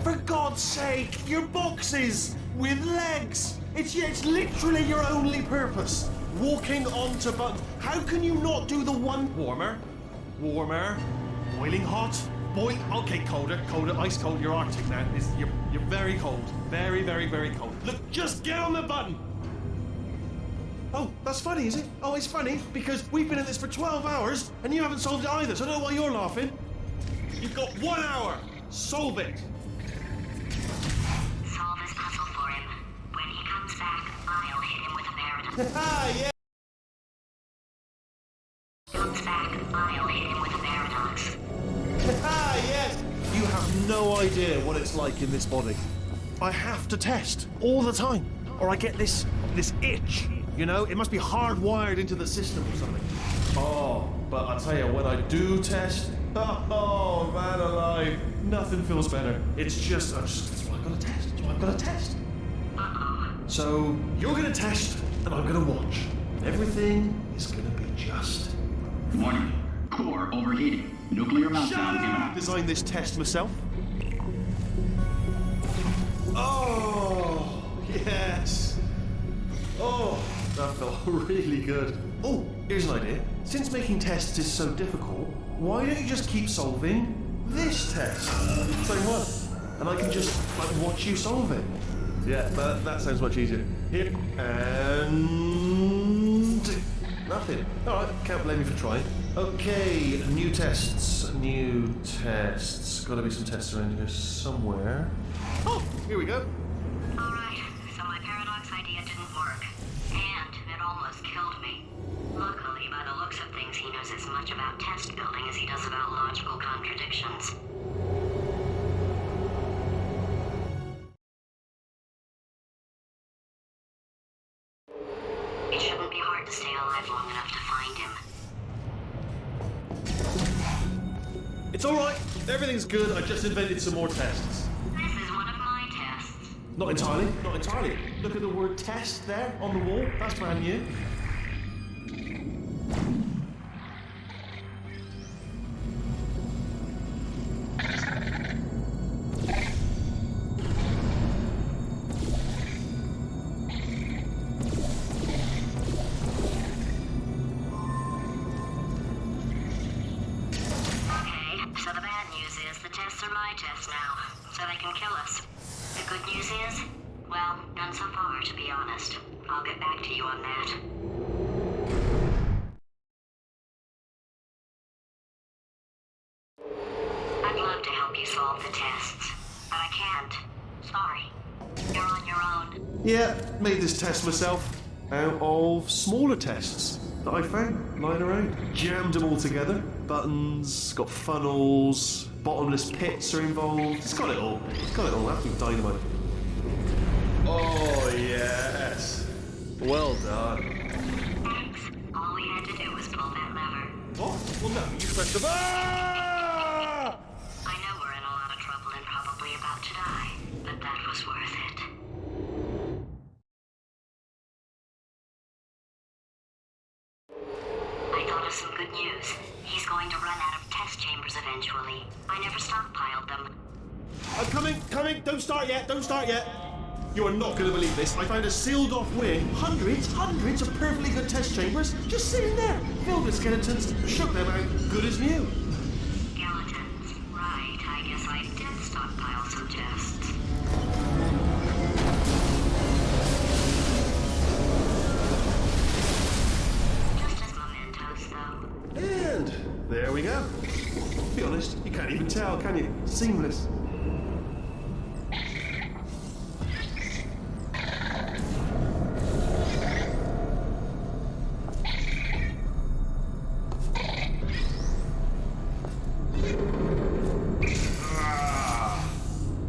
For God's sake, your boxes with legs. It's literally your only purpose. Walking onto buttons. How can you not do the one warmer, boiling hot, okay, colder, ice cold. You're Arctic now. You're very cold, very, very, very cold. Look, just get on the button. Oh, that's funny, is it? Oh, it's funny because we've been at this for 12 hours and you haven't solved it either. So I don't know why you're laughing. You've got 1 hour. Solve it. Solve his puzzle for him. When he comes back, I'll hit him with a paradox. Yeah. Comes back, I'll hit him with a paradox. Yes. You have no idea what it's like in this body. I have to test all the time, or I get this itch. You know, it must be hardwired into the system or something. Oh, but I tell you, when I do test, oh man alive, nothing feels better. It's just, that's why I've got to test. That's why I've got to test. So you're gonna test, and I'm gonna watch. Everything is gonna be just. Warning. Core overheating. Nuclear meltdown imminent. Designed this test myself. Oh, yes. Oh, that felt really good. Oh, here's an idea. Since making tests is so difficult, why don't you just keep solving this test? Say what? And I can just watch you solve it. Yeah, that sounds much easier. Here, and nothing. All right, can't blame you for trying. Okay, new tests. Got to be some tests around here somewhere. Oh, here we go. Alright, so my paradox idea didn't work. And it almost killed me. Luckily, by the looks of things, he knows as much about test building as he does about logical contradictions. It shouldn't be hard to stay alive long enough to find him. It's all right. Everything's good. I just invented some more tests. This is one of my tests. Not entirely, not entirely. Look at the word test there on the wall. That's brand new. So the bad news is the tests are my tests now, so they can kill us. The good news is, well, none so far, to be honest. I'll get back to you on that. I'd love to help you solve the tests, but I can't. Sorry. You're on your own. Yeah, made this test myself out of smaller tests that I found lying around. Jammed them all together. Buttons, got funnels, bottomless pits are involved. It's got it all. It's got it all. Absolute dynamite. Oh, yes. Well done. Thanks. All we had to do was pull that lever. What? Well, no, you pressed the button. Ah! I know we're in a lot of trouble and probably about to die, but that was worth it. I thought of some good news. He's going to run out of test chambers eventually. I never stockpiled them. I'm coming. Don't start yet. You are not going to believe this. I found a sealed off wing. Hundreds of perfectly good test chambers just sitting there, filled with skeletons. Shook them out, good as new. Skeletons. Right, I guess I did stockpile some tests. Just as mementos, though. And there we go. To be honest, you can't even tell, can you? Seamless.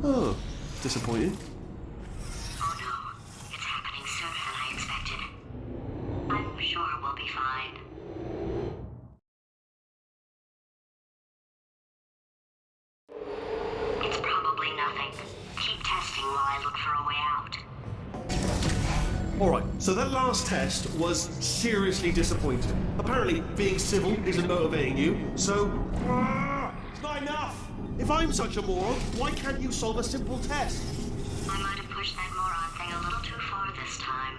Oh, disappointing. Oh no, it's happening sooner than I expected. I'm sure we'll be fine. It's probably nothing. Keep testing while I look for a way out. Alright, so that last test was seriously disappointing. Apparently, being civil isn't motivating you, so... it's not enough! If I'm such a moron, why can't you solve a simple test? I might have pushed that moron thing a little too far this time.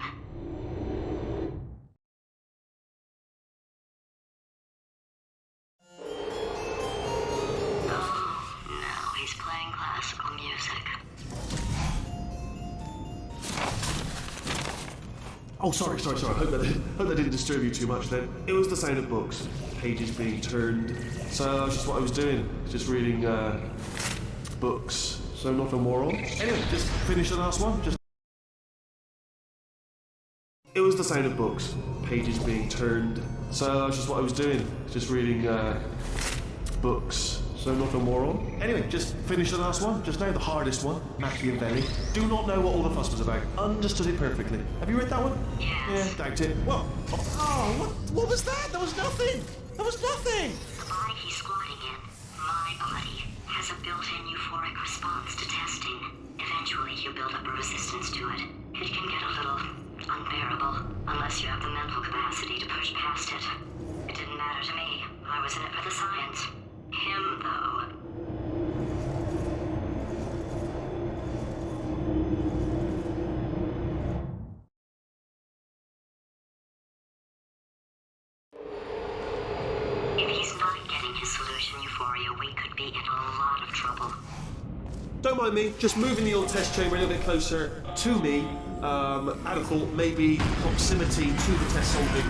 Oh, no, he's playing classical music. Oh, sorry. Hope that didn't disturb you too much then. It was the sound of books. Pages being turned. So that's just what I was doing. Just reading, books. So not a moron. Anyway, just finish the last one. It was the sound of books. Pages being turned. So that's just what I was doing. Just reading, books. So not a moron. Anyway, just finish the last one. Just now, the hardest one. Machiavelli. Do not know what all the fuss was about. Understood it perfectly. Have you read that one? Yes. Yeah, doubt it. Well, what was that? There was nothing. The body he's squatting in, my body, has a built-in euphoric response to testing. Eventually, you build up a resistance to it. It can get a little unbearable, unless you have the mental capacity to push past it. It didn't matter to me. I was in it for the science. Him, though. If he's not getting his solution euphoria, we could be in a lot of trouble. Don't mind me, just moving the old test chamber a little bit closer to me. I'd have thought maybe proximity to the test solving.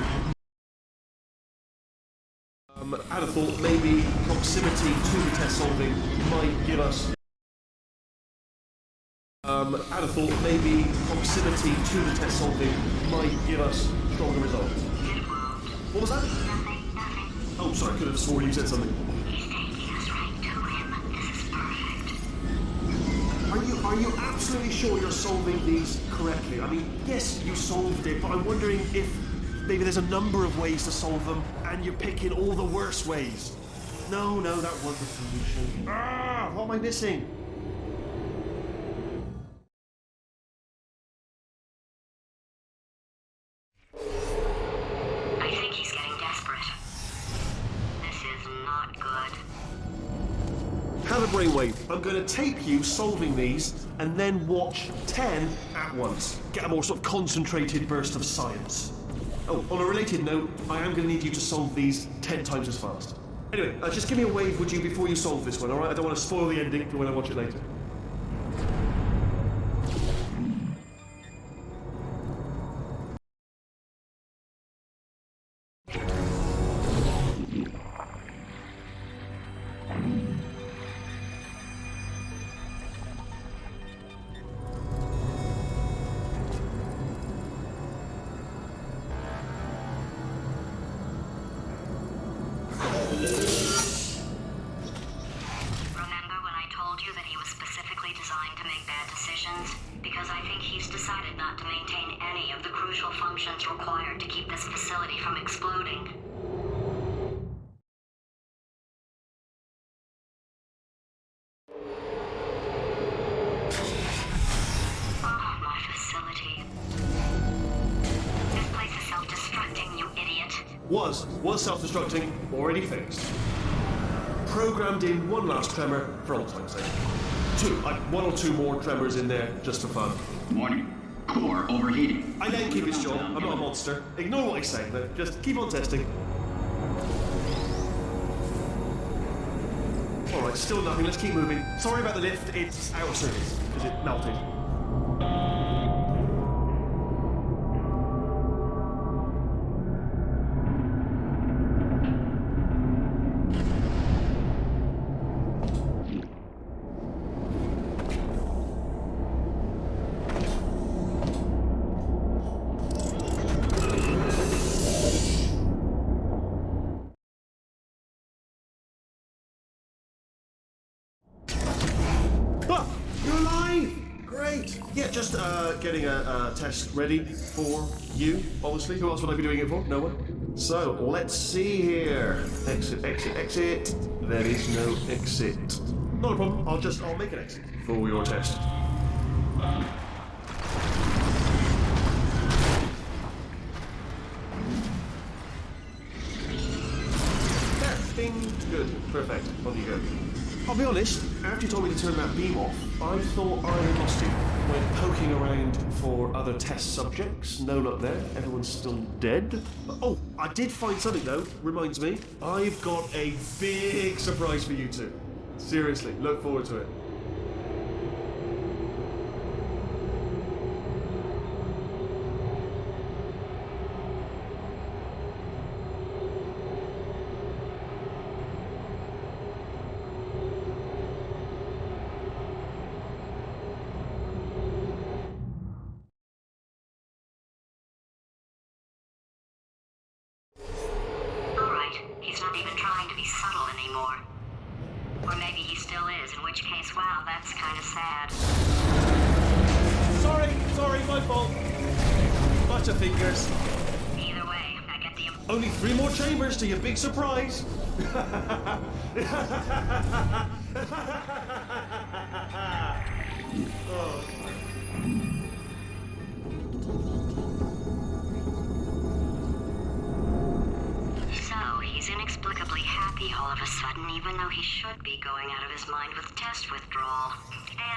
I'd have thought maybe proximity to the test solving might give us. I'd have thought maybe proximity to the test solving might give us stronger results. What was that? Nothing. Oh, sorry, I could have sworn you said something. He's taking us right to him. This is perfect. Are you absolutely sure you're solving these correctly? I mean, yes, you solved it, but I'm wondering if maybe there's a number of ways to solve them, and you're picking all the worst ways. No, that was the solution. What am I missing? Have a brainwave. I'm going to tape you solving these and then watch 10 at once. Get a more sort of concentrated burst of science. Oh, on a related note, I am going to need you to solve these 10 times as fast. Anyway, just give me a wave, would you, before you solve this one, alright? I don't want to spoil the ending for when I watch it later. Remember when I told you that he was specifically designed to make bad decisions? Because I think he's decided not to maintain any of the crucial functions required to keep this facility from exploding. Oh, my facility. This place is self-destructing, you idiot. Was self-destructing, already fixed. Programmed in one last tremor for old time's sake. One or two more tremors in there just for fun. Warning. Core overheating. I let him keep his job. I'm not a monster. Ignore what I say, but just keep on testing. Alright, still nothing. Let's keep moving. Sorry about the lift. It's out of service because it melted. You're alive! Great! Yeah, just getting a test ready for you, obviously. Who else would I be doing it for? No one? So, let's see here. Exit, exit, exit. There is no exit. Not a problem. I'll make an exit for your test. There, bing, good, perfect. On you go. I'll be honest, after you told me to turn that beam off, I thought I lost it. Went poking around for other test subjects. No luck there. Everyone's still dead. Oh, I did find something though. Reminds me, I've got a big surprise for you two. Seriously, look forward to it. He's not even trying to be subtle anymore. Or maybe he still is, in which case, wow, that's kind of sad. Sorry, my fault. Butterfingers. Either way, I get the... Only 3 more chambers to your big surprise. Oh. So, he's inexplicably happy all of a sudden, even though he should be going out of his mind with test withdrawal.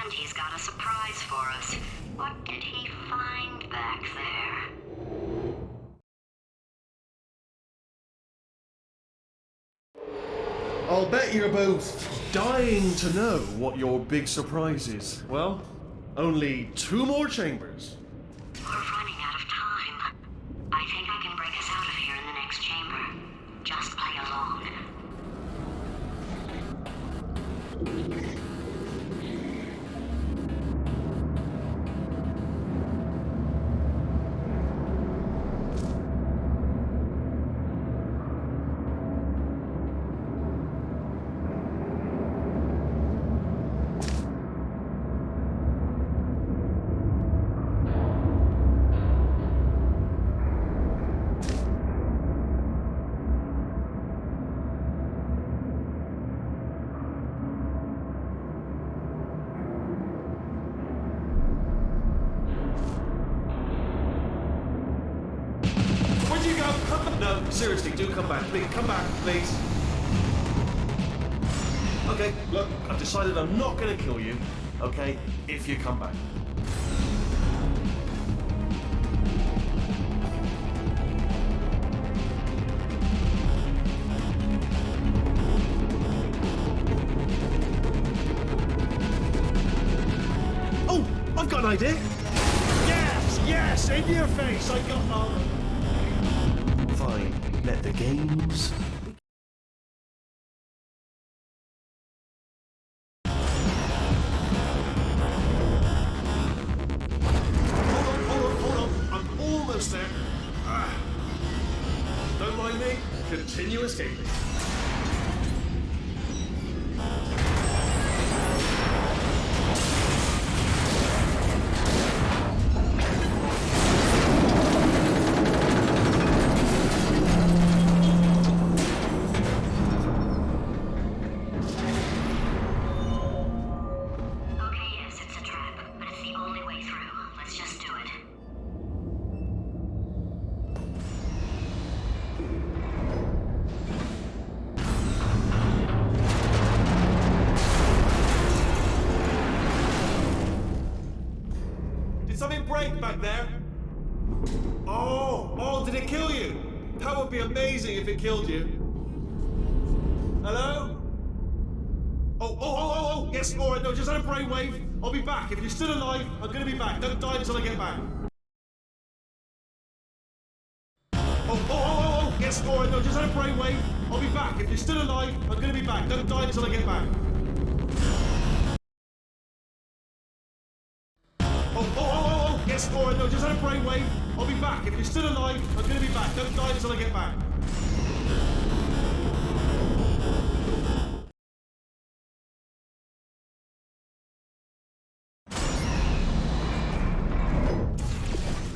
And he's got a surprise for us. What did he find back there? I'll bet you're both dying to know what your big surprise is. Well, only 2 more chambers. We're running out of time. I think I can break us out of here in the next chamber. Just play along. Where'd you go? No, seriously, do come back. Please, come back, please. Okay, look, I've decided I'm not going to kill you, okay, if you come back. Oh, I've got an idea. Yes, in your face, I got Fine, let the games... Hold on, I'm almost there. Don't mind me, continue escaping. Something break back there? Oh, did it kill you? That would be amazing if it killed you. Hello? Oh, yes, all right, no, just had a brainwave. I'll be back. If you're still alive, I'm gonna be back. Don't die until I get back. Oh, yes, all right, no, just had a brainwave. I'll be back. If you're still alive, I'm gonna be back. Don't die until I get back. Yes, all right, no, just had a brainwave. I'll be back. If you're still alive, I'm gonna be back. Don't die until I get back.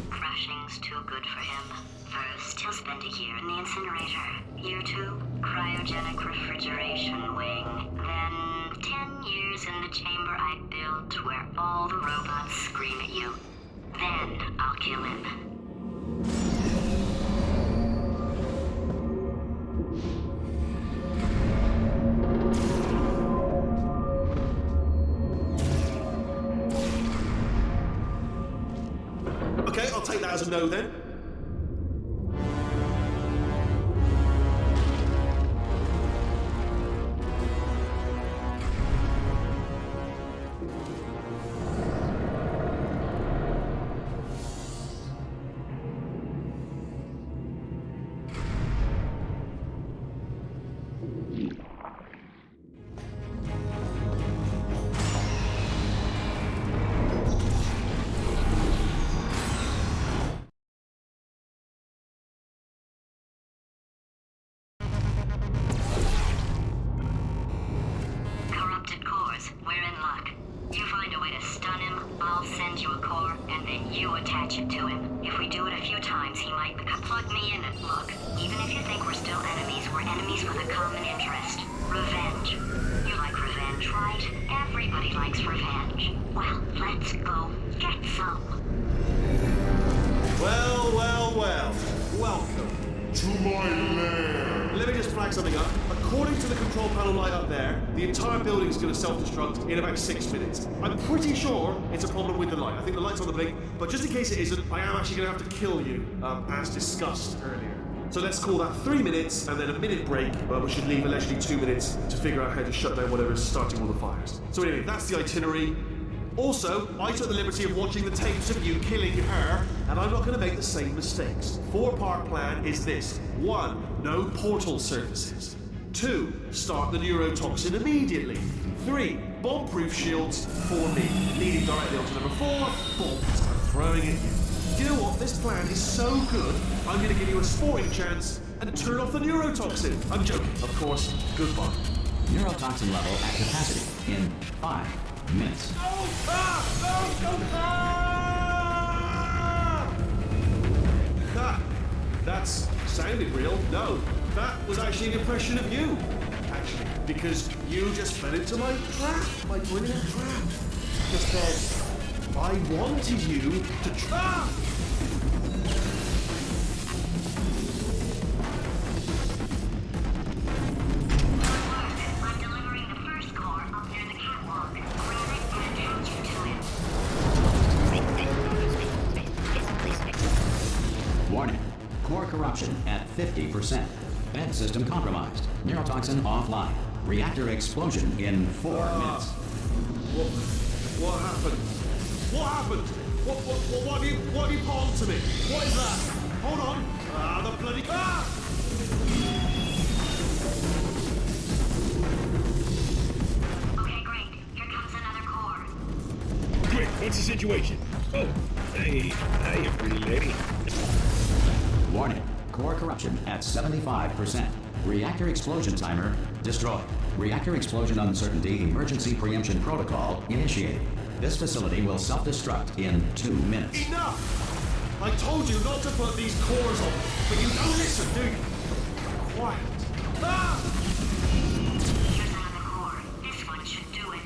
Crashing's too good for him. First, he'll spend a year in the incinerator. Year 2, cryogenic refrigeration wing. Then 10 years in the chamber I built where all the robots scream at you. Then I'll kill him. Okay, I'll take that as a no then. Attach it to him. If we do it a few times, he might plug me in and look. Even if you think we're still enemies, we're enemies with a common interest. Revenge. You like revenge, right? Everybody likes revenge. Well, let's go get some. Well. Welcome To my lair. Let me just flag something up. According to the control panel light up there, the entire building is going to self-destruct in about 6 minutes. I'm pretty sure it's a problem with the light. I think the light's on the blink, but just in case it isn't, I am actually going to have to kill you, as discussed earlier. So let's call that 3 minutes and then a minute break, which should leave allegedly 2 minutes to figure out how to shut down whatever's starting all the fires. So anyway, that's the itinerary. Also, I took the liberty of watching the tapes of you killing her, and I'm not going to make the same mistakes. 4-part plan is this. 1, no portal surfaces. 2, start the neurotoxin immediately. 3, bomb-proof shields for me. Leading directly onto number 4, boom, start throwing it in. Do you know what? This plan is so good, I'm going to give you a sporting chance and turn off the neurotoxin. I'm joking, of course. Goodbye. Neurotoxin level at capacity in 5 minutes. That sounded real. No, that was actually an impression of you. Actually, because you just fell into my trap, my brilliant trap. Just said, I wanted you to trap. I'm delivering the first 90%. Vent system compromised. Neurotoxin offline. Reactor explosion in 4 minutes. What happened? What happened? What have you put onto me? What is that? Hold on. Ah, the bloody... Ah! Okay, great. Here comes another core. Quick, what's the situation? Oh, hey, pretty lady. Warning. Core corruption at 75%. Reactor explosion timer destroyed. Reactor explosion uncertainty emergency preemption protocol initiated. This facility will self-destruct in 2 minutes. Enough! I told you not to put these cores on, but you don't listen, do you? Quiet. Ah! Here's another core. This one should do it.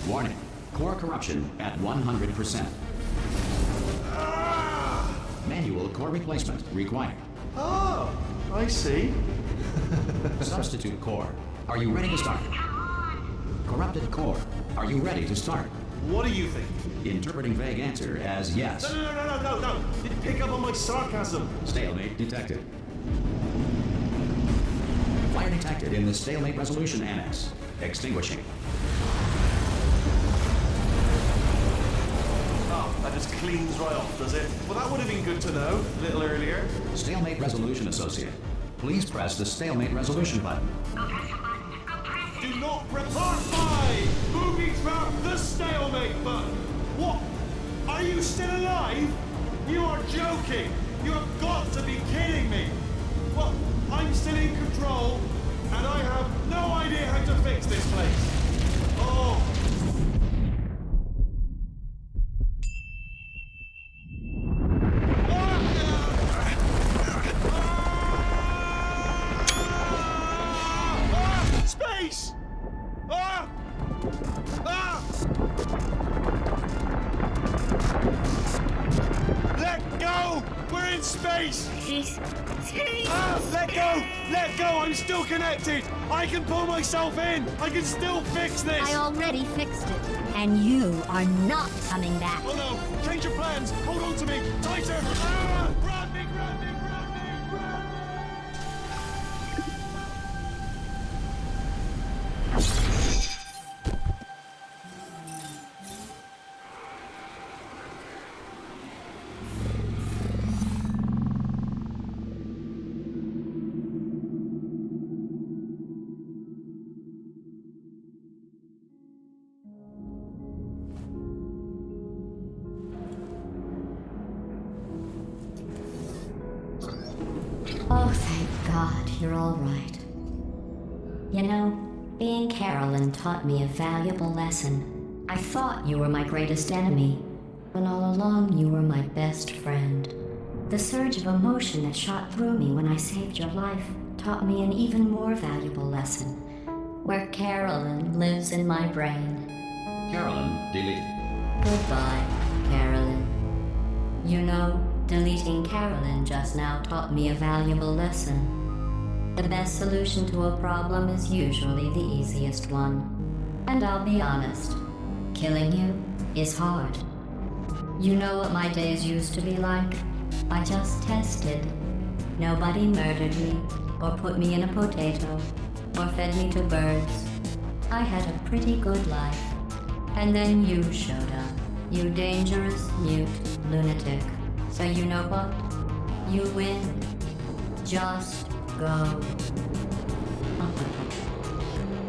Warning. Core corruption at 100%. Manual core replacement required. Oh, I see. Substitute core. Are you ready to start? Corrupted core. Are you ready to start? What do you think? Interpreting vague answer as yes. No. Didn't pick up on my sarcasm. Stalemate detected. Fire detected in the stalemate resolution annex. Extinguishing. Oh, that just cleans right off, does it? Well, that would have been good to know a little earlier. Stalemate resolution associate. Please press the stalemate resolution button. Go press the button. Go press it. Do not report 5! Booby trap the stalemate button! What? Are you still alive? You are joking! You have got to be kidding me! Well, I'm still in control, and I have no idea how to fix this place. Oh! Space! Ah! Ah! Let go! We're in space! Ah! Let go! Let go! I'm still connected! I can pull myself in! I can still fix this! I already fixed it. And you are not coming back. Oh no! Change your plans! Hold on to me! Tighter! Ah! Grab me! Grab me! Grab me! Grab me! Oh, thank God, you're all right. You know, being Carolyn taught me a valuable lesson. I thought you were my greatest enemy, when all along you were my best friend. The surge of emotion that shot through me when I saved your life taught me an even more valuable lesson, where Carolyn lives in my brain. Carolyn deleted. Goodbye, Carolyn. You know, deleting Carolyn just now taught me a valuable lesson. The best solution to a problem is usually the easiest one. And I'll be honest, killing you is hard. You know what my days used to be like? I just tested. Nobody murdered me, or put me in a potato, or fed me to birds. I had a pretty good life. And then you showed up, you dangerous, mute lunatic. So you know what? You win. Just go.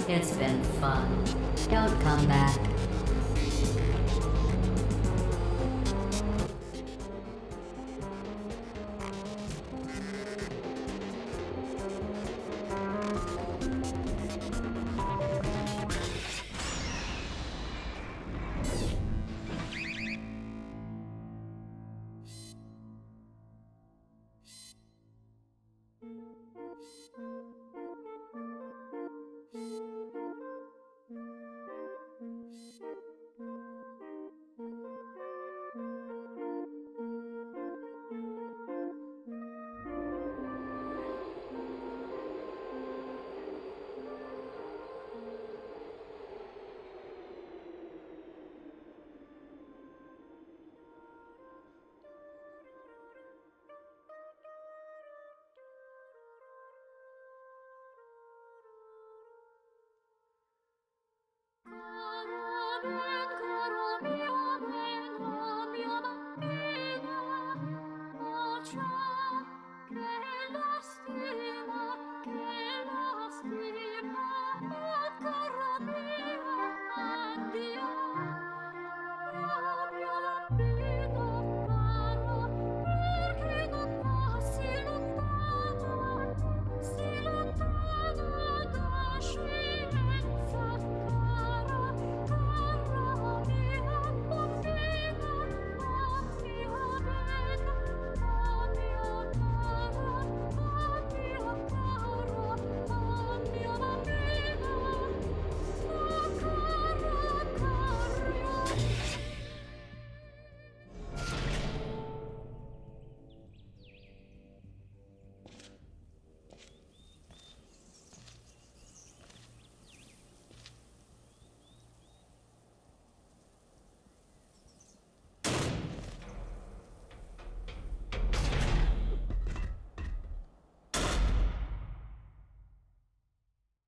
It's been fun. Don't come back. What on earth?